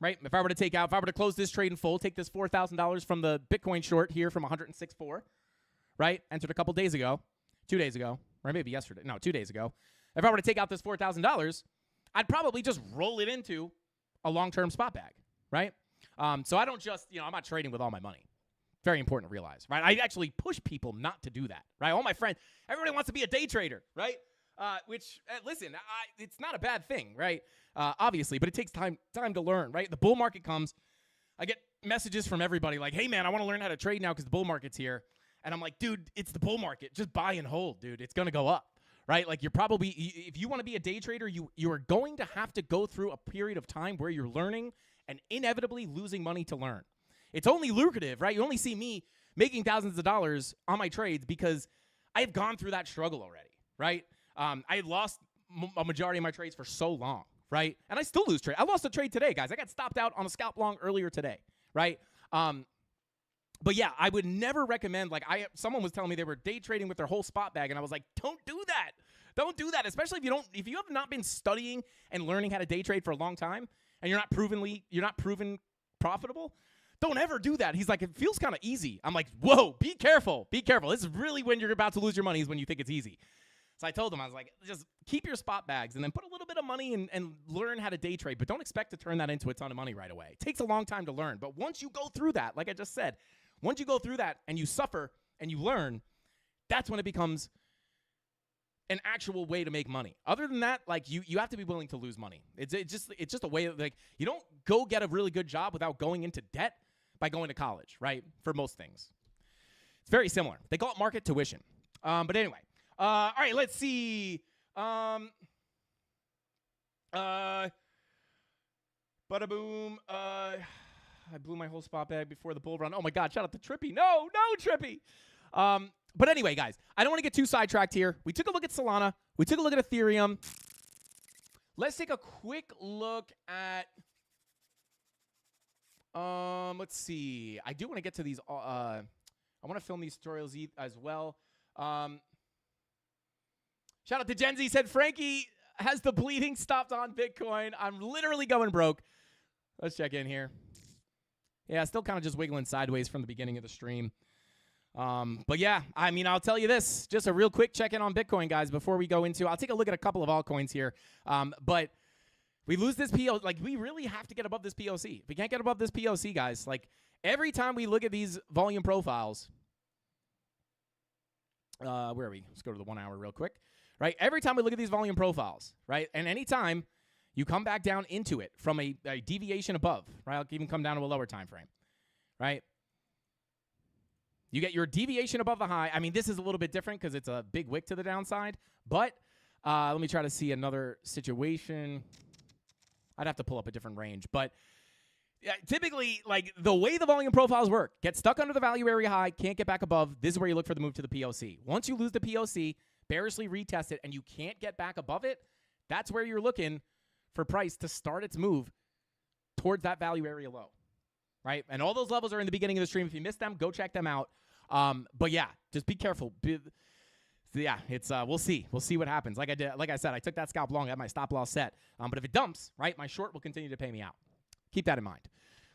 if I were to close this trade in full, take this $4,000 from the Bitcoin short here from 106.4, right? Entered a couple days ago, 2 days ago, or maybe yesterday. No, 2 days ago. If I were to take out this $4,000, I'd probably just roll it into a long-term spot bag, right? So I don't just, I'm not trading with all my money. Very important to realize, right? I actually push people not to do that, right? All my friends, everybody wants to be a day trader, right? Listen, it's not a bad thing, right? Obviously, but it takes time to learn, right? The bull market comes. I get messages from everybody like, hey, man, I want to learn how to trade now because the bull market's here. And I'm like, dude, it's the bull market. Just buy and hold, dude. It's going to go up, right? Like you're probably, if you want to be a day trader, you are going to have to go through a period of time where you're learning and inevitably losing money to learn. It's only lucrative, right? You only see me making thousands of dollars on my trades because I've gone through that struggle already, right? I had lost a majority of my trades for so long, right? And I still lose trade. I lost a trade today, guys. I got stopped out on a scalp long earlier today, right? But yeah, I would never recommend, someone was telling me they were day trading with their whole spot bag, and I was like, don't do that. Don't do that, especially if you have not been studying and learning how to day trade for a long time, and you're not proven profitable. Don't ever do that. He's like, it feels kind of easy. I'm like, whoa, be careful. Be careful. This is really when you're about to lose your money is when you think it's easy. So I told him, I was like, just keep your spot bags and then put a little bit of money and learn how to day trade, but don't expect to turn that into a ton of money right away. It takes a long time to learn. But once you go through that, like I just said, once you go through that and you suffer and you learn, that's when it becomes an actual way to make money. Other than that, like you have to be willing to lose money. It's just a way of, like, you don't go get a really good job without going into debt by going to college, right? For most things. It's very similar. They call it market tuition. But anyway. All right, let's see. Bada boom. I blew my whole spot bag before the bull run. Oh my God, shout out to Trippy. No, Trippy. But anyway, guys, I don't want to get too sidetracked here. We took a look at Solana. We took a look at Ethereum. Let's take a quick look at, let's see. I do want to get to these, I want to film these tutorials as well. Shout out to Gen Z, said Frankie has the bleeding stopped on Bitcoin. I'm literally going broke. Let's check in here. Yeah, still kind of just wiggling sideways from the beginning of the stream. But yeah, I mean, I'll tell you this, just a real quick check-in on Bitcoin, guys, before we go into, I'll take a look at a couple of altcoins here. But we lose this POC, like we really have to get above this POC. If we can't get above this POC, guys, like every time we look at these volume profiles, where are we? Let's go to the 1 hour real quick, right? Every time we look at these volume profiles, right? And anytime you come back down into it from a deviation above, right? I'll even come down to a lower time frame, right? You get your deviation above the high. I mean, this is a little bit different because it's a big wick to the downside. But let me try to see another situation. I'd have to pull up a different range. But yeah, typically, like the way the volume profiles work, get stuck under the value area high, can't get back above. This is where you look for the move to the POC. Once you lose the POC, bearishly retest it, and you can't get back above it, that's where you're looking for price to start its move towards that value area low, right? And all those levels are in the beginning of the stream. If you missed them, go check them out. But yeah, just be careful. Yeah, it's we'll see. We'll see what happens. Like I said, I took that scalp long, I had my stop loss set. But if it dumps, right, my short will continue to pay me out. Keep that in mind.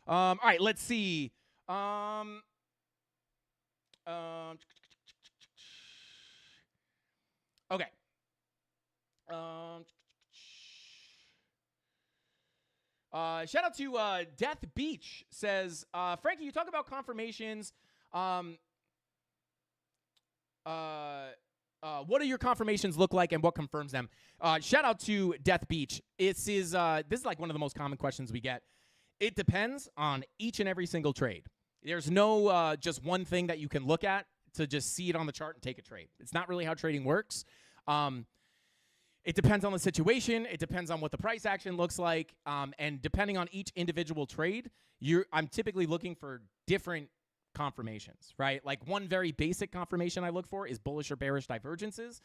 All right, let's see. Okay. Shout out to Death Beach says, Frankie, you talk about confirmations. What do your confirmations look like and what confirms them? Shout out to Death Beach. This is like one of the most common questions we get. It depends on each and every single trade. There's no just one thing that you can look at to just see it on the chart and take a trade. It's not really how trading works. It depends on the situation. It depends on what the price action looks like. And depending on each individual trade, I'm typically looking for different confirmations, right? Like one very basic confirmation I look for is bullish or bearish divergences,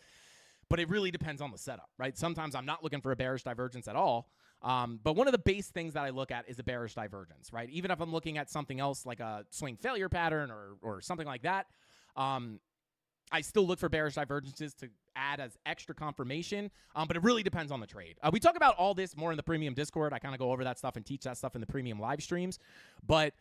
but it really depends on the setup, right? Sometimes I'm not looking for a bearish divergence at all. But one of the base things that I look at is a bearish divergence, right? Even if I'm looking at something else like a swing failure pattern or something like that, I still look for bearish divergences to add as extra confirmation, but it really depends on the trade. We talk about all this more in the premium Discord. I kind of go over that stuff and teach that stuff in the premium live streams, but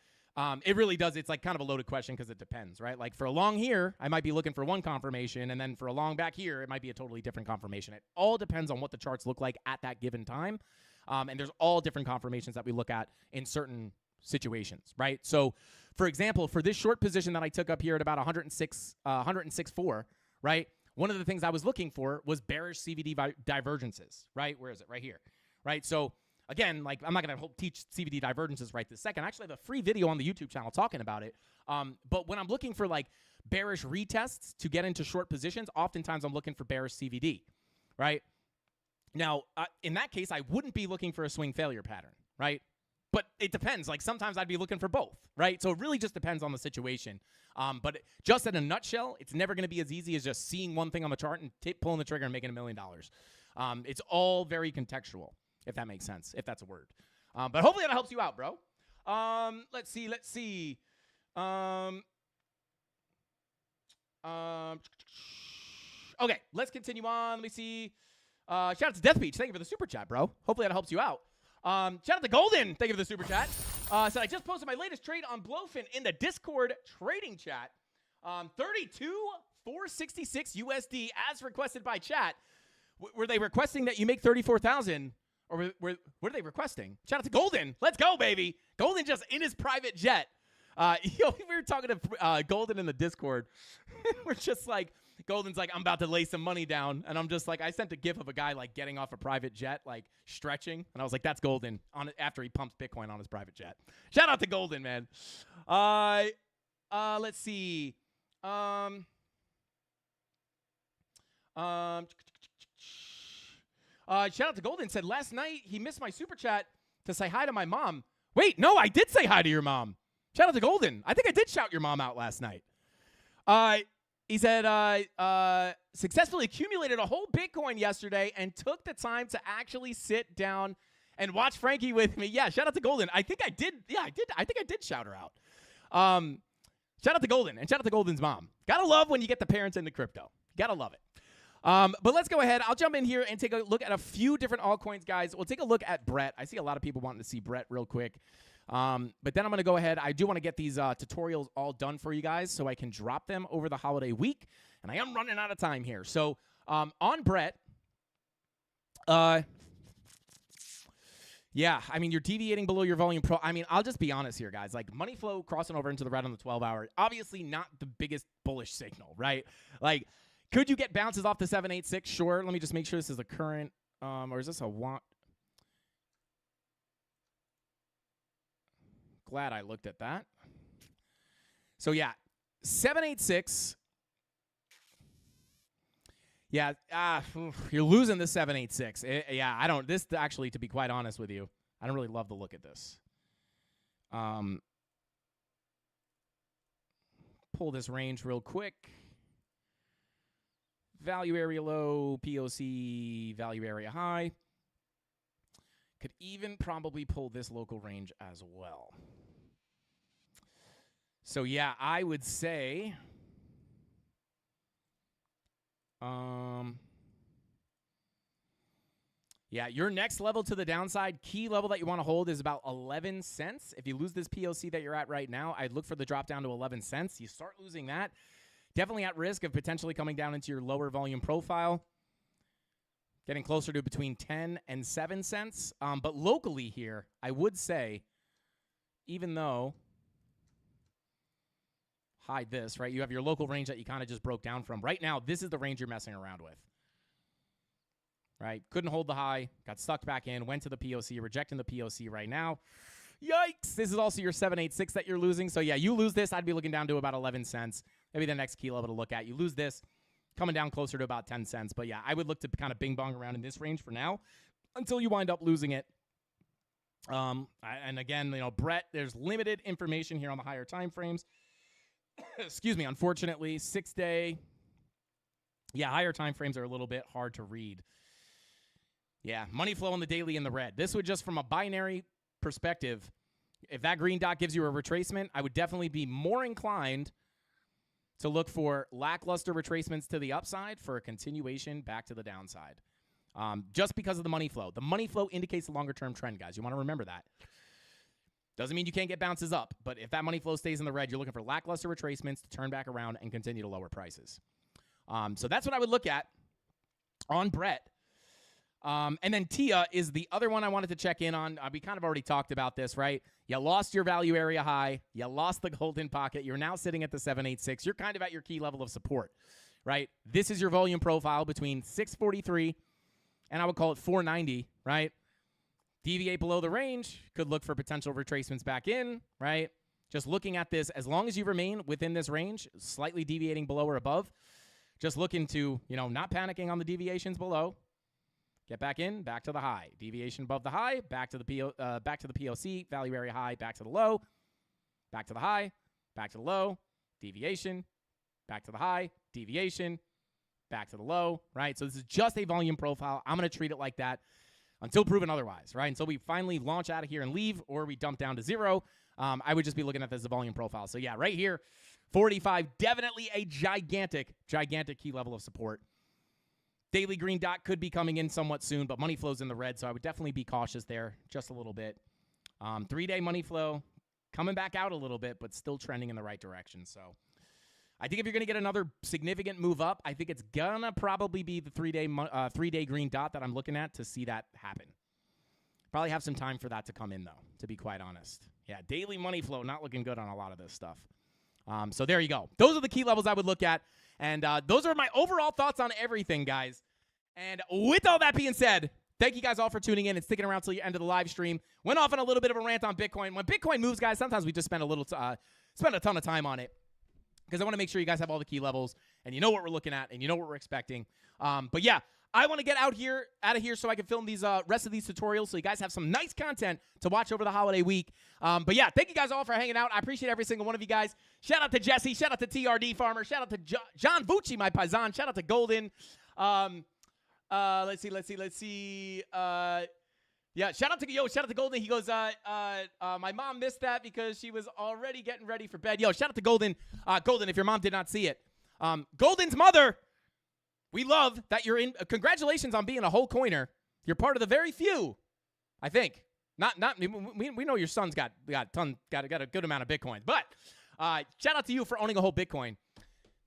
it really does. It's like kind of a loaded question because it depends, right? Like for a long here, I might be looking for one confirmation, and then for a long back here, it might be a totally different confirmation. It all depends on what the charts look like at that given time, and there's all different confirmations that we look at in certain situations, right? So, for example, for this short position that I took up here at about 106.4, right? One of the things I was looking for was bearish CVD divergences, right? Where is it? Right here, right? So, again, like I'm not going to teach CVD divergences right this second. I actually have a free video on the YouTube channel talking about it. But when I'm looking for like bearish retests to get into short positions, oftentimes I'm looking for bearish CVD, right? Now, in that case, I wouldn't be looking for a swing failure pattern, right? But it depends. Like sometimes I'd be looking for both, right? So it really just depends on the situation. But just in a nutshell, it's never going to be as easy as just seeing one thing on the chart and pulling the trigger and making $1 million. It's all very contextual, if that makes sense, if that's a word. But hopefully that helps you out, bro. Let's see. Okay, let's continue on. Let me see. Shout out to Death Beach. Thank you for the super chat, bro. Hopefully that helps you out. Shout out to Golden. Thank you for the super chat. Said I just posted my latest trade on Blowfin in the Discord trading chat. 32,466 USD as requested by chat. Were they requesting that you make 34,000? Or what are they requesting? Shout out to Golden. Let's go, baby. Golden just in his private jet. We were talking to Golden in the Discord. We're just like, Golden's like, I'm about to lay some money down. And I'm just like, I sent a gif of a guy like getting off a private jet, like stretching. And I was like, that's Golden after he pumps Bitcoin on his private jet. Shout out to Golden, man. Let's see. Shout out to Golden. Said last night he missed my super chat to say hi to my mom. Wait, no, I did say hi to your mom. Shout out to Golden. I think I did shout your mom out last night. He said, successfully accumulated a whole Bitcoin yesterday and took the time to actually sit down and watch Frankie with me. Yeah, shout out to Golden. I think I did. Yeah, I did. I think I did shout her out. Shout out to Golden and shout out to Golden's mom. Gotta love when you get the parents into crypto. Gotta love it. But let's go ahead. I'll jump in here and take a look at a few different altcoins, guys. We'll take a look at Brett. I see a lot of people wanting to see Brett real quick. But then I'm going to go ahead. I do want to get these tutorials all done for you guys so I can drop them over the holiday week. And I am running out of time here. So on Brett, yeah, I mean, you're deviating below your volume pro. I mean, I'll just be honest here, guys. Like, money flow crossing over into the red on the 12-hour, obviously not the biggest bullish signal, right? Like, could you get bounces off the 786? Sure. Let me just make sure this is a current, or is this a want? Glad I looked at that. So, yeah, 786. Yeah, you're losing the 786. Yeah, I don't. This actually, to be quite honest with you, I don't really love the look at this. Pull this range real quick. Value area low, POC, value area high. Could even probably pull this local range as well. So, yeah, I would say... yeah, your next level to the downside, key level that you want to hold is about 11 cents. If you lose this POC that you're at right now, I'd look for the drop down to 11 cents. You start losing that, definitely at risk of potentially coming down into your lower volume profile, getting closer to between 10 and 7 cents. But locally here, I would say, even though, hide this, right? You have your local range that you kind of just broke down from. Right now, this is the range you're messing around with. Right? Couldn't hold the high, got stuck back in, went to the POC, rejecting the POC right now. Yikes! This is also your 786 that you're losing. So, yeah, you lose this, I'd be looking down to about 11 cents. Maybe the next key level to look at. You lose this, coming down closer to about 10 cents. But, yeah, I would look to kind of bing-bong around in this range for now until you wind up losing it. And, again, you know, Brett, there's limited information here on the higher time frames. Excuse me, unfortunately, 6-day. Yeah, higher time frames are a little bit hard to read. Yeah, money flow on the daily in the red. This would just from a binary perspective, if that green dot gives you a retracement, I would definitely be more inclined to look for lackluster retracements to the upside for a continuation back to the downside. Just because of the money flow. The money flow indicates the longer-term trend, guys. You want to remember that. Doesn't mean you can't get bounces up, but if that money flow stays in the red, you're looking for lackluster retracements to turn back around and continue to lower prices. So that's what I would look at on Brett. And then Tia is the other one I wanted to check in on. We kind of already talked about this, right? You lost your value area high. You lost the golden pocket. You're now sitting at the 786. You're kind of at your key level of support, right? This is your volume profile between 643 and I would call it 490, right? Deviate below the range, could look for potential retracements back in, right? Just looking at this, as long as you remain within this range, slightly deviating below or above, just looking to, not panicking on the deviations below. Get back in, back to the high. Deviation above the high, back to the POC, value area high, back to the low, back to the high, back to the low, deviation, back to the high, deviation, back to the low, right? So this is just a volume profile. I'm going to treat it like that until proven otherwise, right? Until we finally launch out of here and leave, or we dump down to zero, I would just be looking at this as a volume profile. So yeah, right here, 45, definitely a gigantic key level of support. Daily green dot could be coming in somewhat soon, but money flow's in the red, so I would definitely be cautious there just a little bit. 3-day money flow coming back out a little bit, but still trending in the right direction. So I think if you're going to get another significant move up, I think it's going to probably be the 3-day green dot that I'm looking at to see that happen. Probably have some time for that to come in, though, to be quite honest. Yeah, daily money flow not looking good on a lot of this stuff. So there you go. Those are the key levels I would look at. And those are my overall thoughts on everything, guys. And with all that being said, thank you guys all for tuning in and sticking around till the end of the live stream. Went off on a little bit of a rant on Bitcoin. When Bitcoin moves, guys, sometimes we just spend a ton of time on it because I want to make sure you guys have all the key levels and you know what we're looking at and you know what we're expecting. But yeah, I want to get out of here so I can film these rest of these tutorials so you guys have some nice content to watch over the holiday week. But yeah, thank you guys all for hanging out. I appreciate every single one of you guys. Shout out to Jesse. Shout out to TRD Farmer. Shout out to John Vucci, my paisan. Shout out to Golden. Let's see. Yeah, shout out to Golden. He goes, my mom missed that because she was already getting ready for bed. Yo, shout out to Golden. Golden, if your mom did not see it. Golden's mother, we love that you're in. Congratulations on being a whole coiner. You're part of the very few, I think. We know your son's got a good amount of Bitcoin, but shout out to you for owning a whole Bitcoin.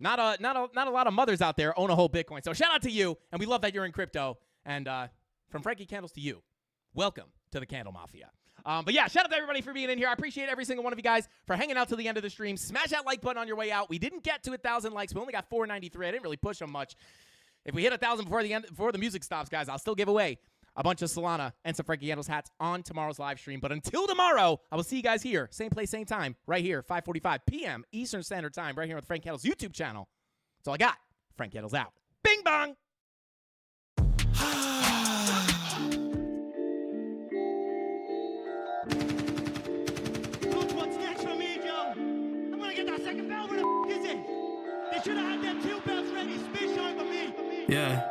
Not a lot of mothers out there own a whole Bitcoin. So shout out to you, and we love that you're in crypto. And from Frankie Candles to you, welcome to the Candle Mafia. But yeah, shout out to everybody for being in here. I appreciate every single one of you guys for hanging out till the end of the stream. Smash that like button on your way out. We didn't get to 1,000 likes. We only got 493. I didn't really push them much. If we hit 1,000 before the music stops, guys, I'll still give away a bunch of Solana and some Frankie Candles hats on tomorrow's live stream. But until tomorrow, I will see you guys here, same place, same time, right here, 5:45 p.m. Eastern Standard Time, right here on the Frank Candles YouTube channel. That's all I got. Frank Candles out. Bing bong. Look what's next for me, Joe. I'm gonna get that second bell. Where the is it? They should have had them 2 bells ready. Space shine for me. Yeah.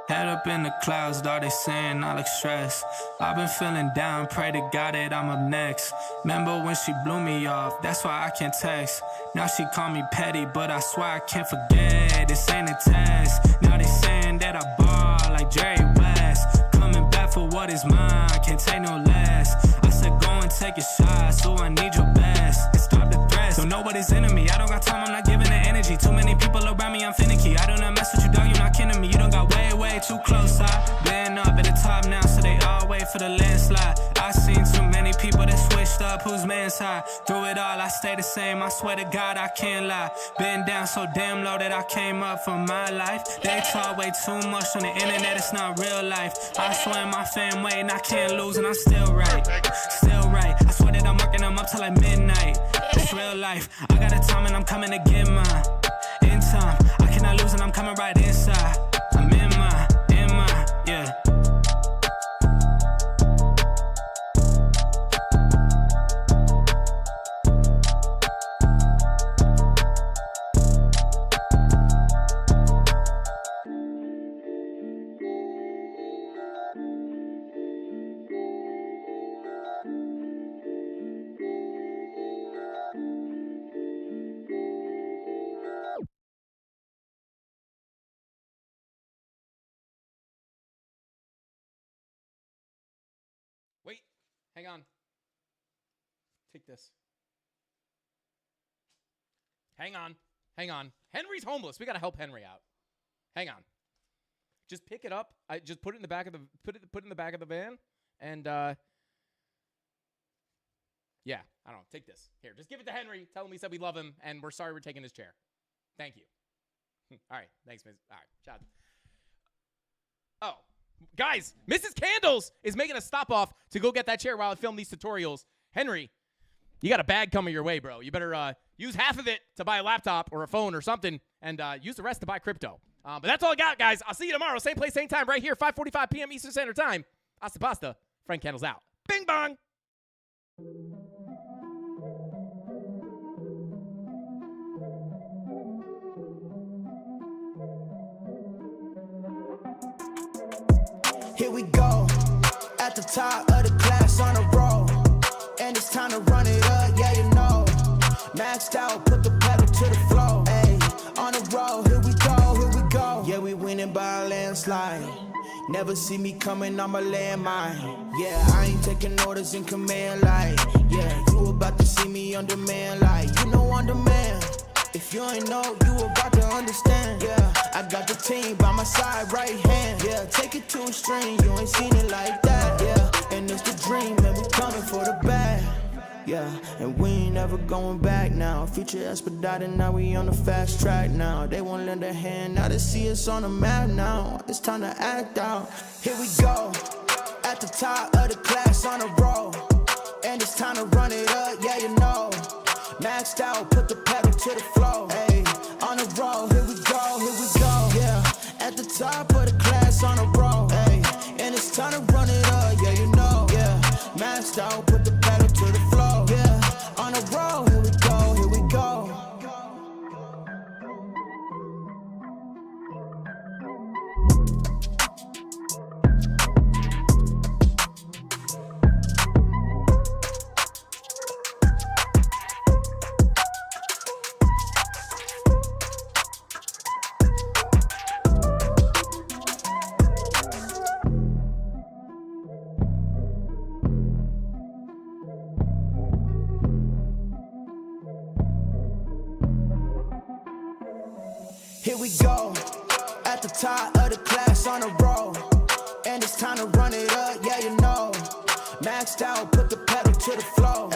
Head up in the clouds, all they saying, I look stressed. I've been feeling down, pray to God that I'm up next. Remember when she blew me off, that's why I can't text. Now she call me petty, but I swear I can't forget. This ain't a test. Now they saying that I ball like Jerry West. Coming back for what is mine, can't take no less. I said go and take a shot, so I need your best. And stop the threats, don't know what is in me. I don't got time, I'm not giving the energy. Too many people around me, I'm finicky. I do not mess with you, dog, you're not kidding me. You don't got way too close. I been up at the top now, so they all wait for the landslide. I seen too many people that switched up, whose man's high. Through it all, I stay the same, I swear to God, I can't lie. Been down so damn low that I came up for my life. They talk way too much on the internet, it's not real life. I swear my fam waiting, I can't lose, and I'm still right. Still right, I swear that I'm working them up till like midnight. It's real life, I got a time and I'm coming to get mine. In time, I cannot lose and I'm coming right inside. I'm in my, yeah. Hang on. Take this. Hang on. Henry's homeless. We gotta help Henry out. Hang on. Just pick it up. I just put it in the back of the put it in the back of the van, and yeah, I don't know. Take this. Here, just give it to Henry. Tell him we said we love him, and we're sorry we're taking his chair. Thank you. All right, thanks, Miss. All right, ciao. Oh, guys, Mrs. Candles is making a stop off to go get that chair while I film these tutorials. Henry, you got a bag coming your way, bro. You better use half of it to buy a laptop or a phone or something, and use the rest to buy crypto. But that's all I got, guys. I'll see you tomorrow, same place, same time, right here, 5:45 p.m. Eastern Standard Time. Hasta pasta. Frank Candles out. Bing bong. Here we go, at the top of the class on a roll, and it's time to run it up, yeah you know. Maxed out, put the pedal to the floor, ayy, on the road, here we go, yeah we winning by a landslide. Never see me coming on my landmine. Yeah, I ain't taking orders in command like, yeah, you about to see me on demand like, you know on demand. If you ain't know, you about to understand. Yeah, I got the team by my side, right hand. Yeah, take it to a string, you ain't seen it like that. Yeah, and it's the dream, and we coming for the bag. Yeah, and we ain't never going back now. Future expedited, now we on the fast track now. They won't lend a hand, now they see us on the map now. It's time to act out. Here we go, at the top of the class on a roll, and it's time to run it up, yeah you know. Maxed out, put the pedal to the floor, ayy, on the road, here we go, yeah, at the top of the class on a roll, ayy, and it's time to run it up, yeah you know, yeah, maxed out, put the pedal to the floor, yeah, on the road, here we go. Here we go, at the top of the class on a roll, and it's time to run it up, yeah you know. Maxed out, put the pedal to the floor,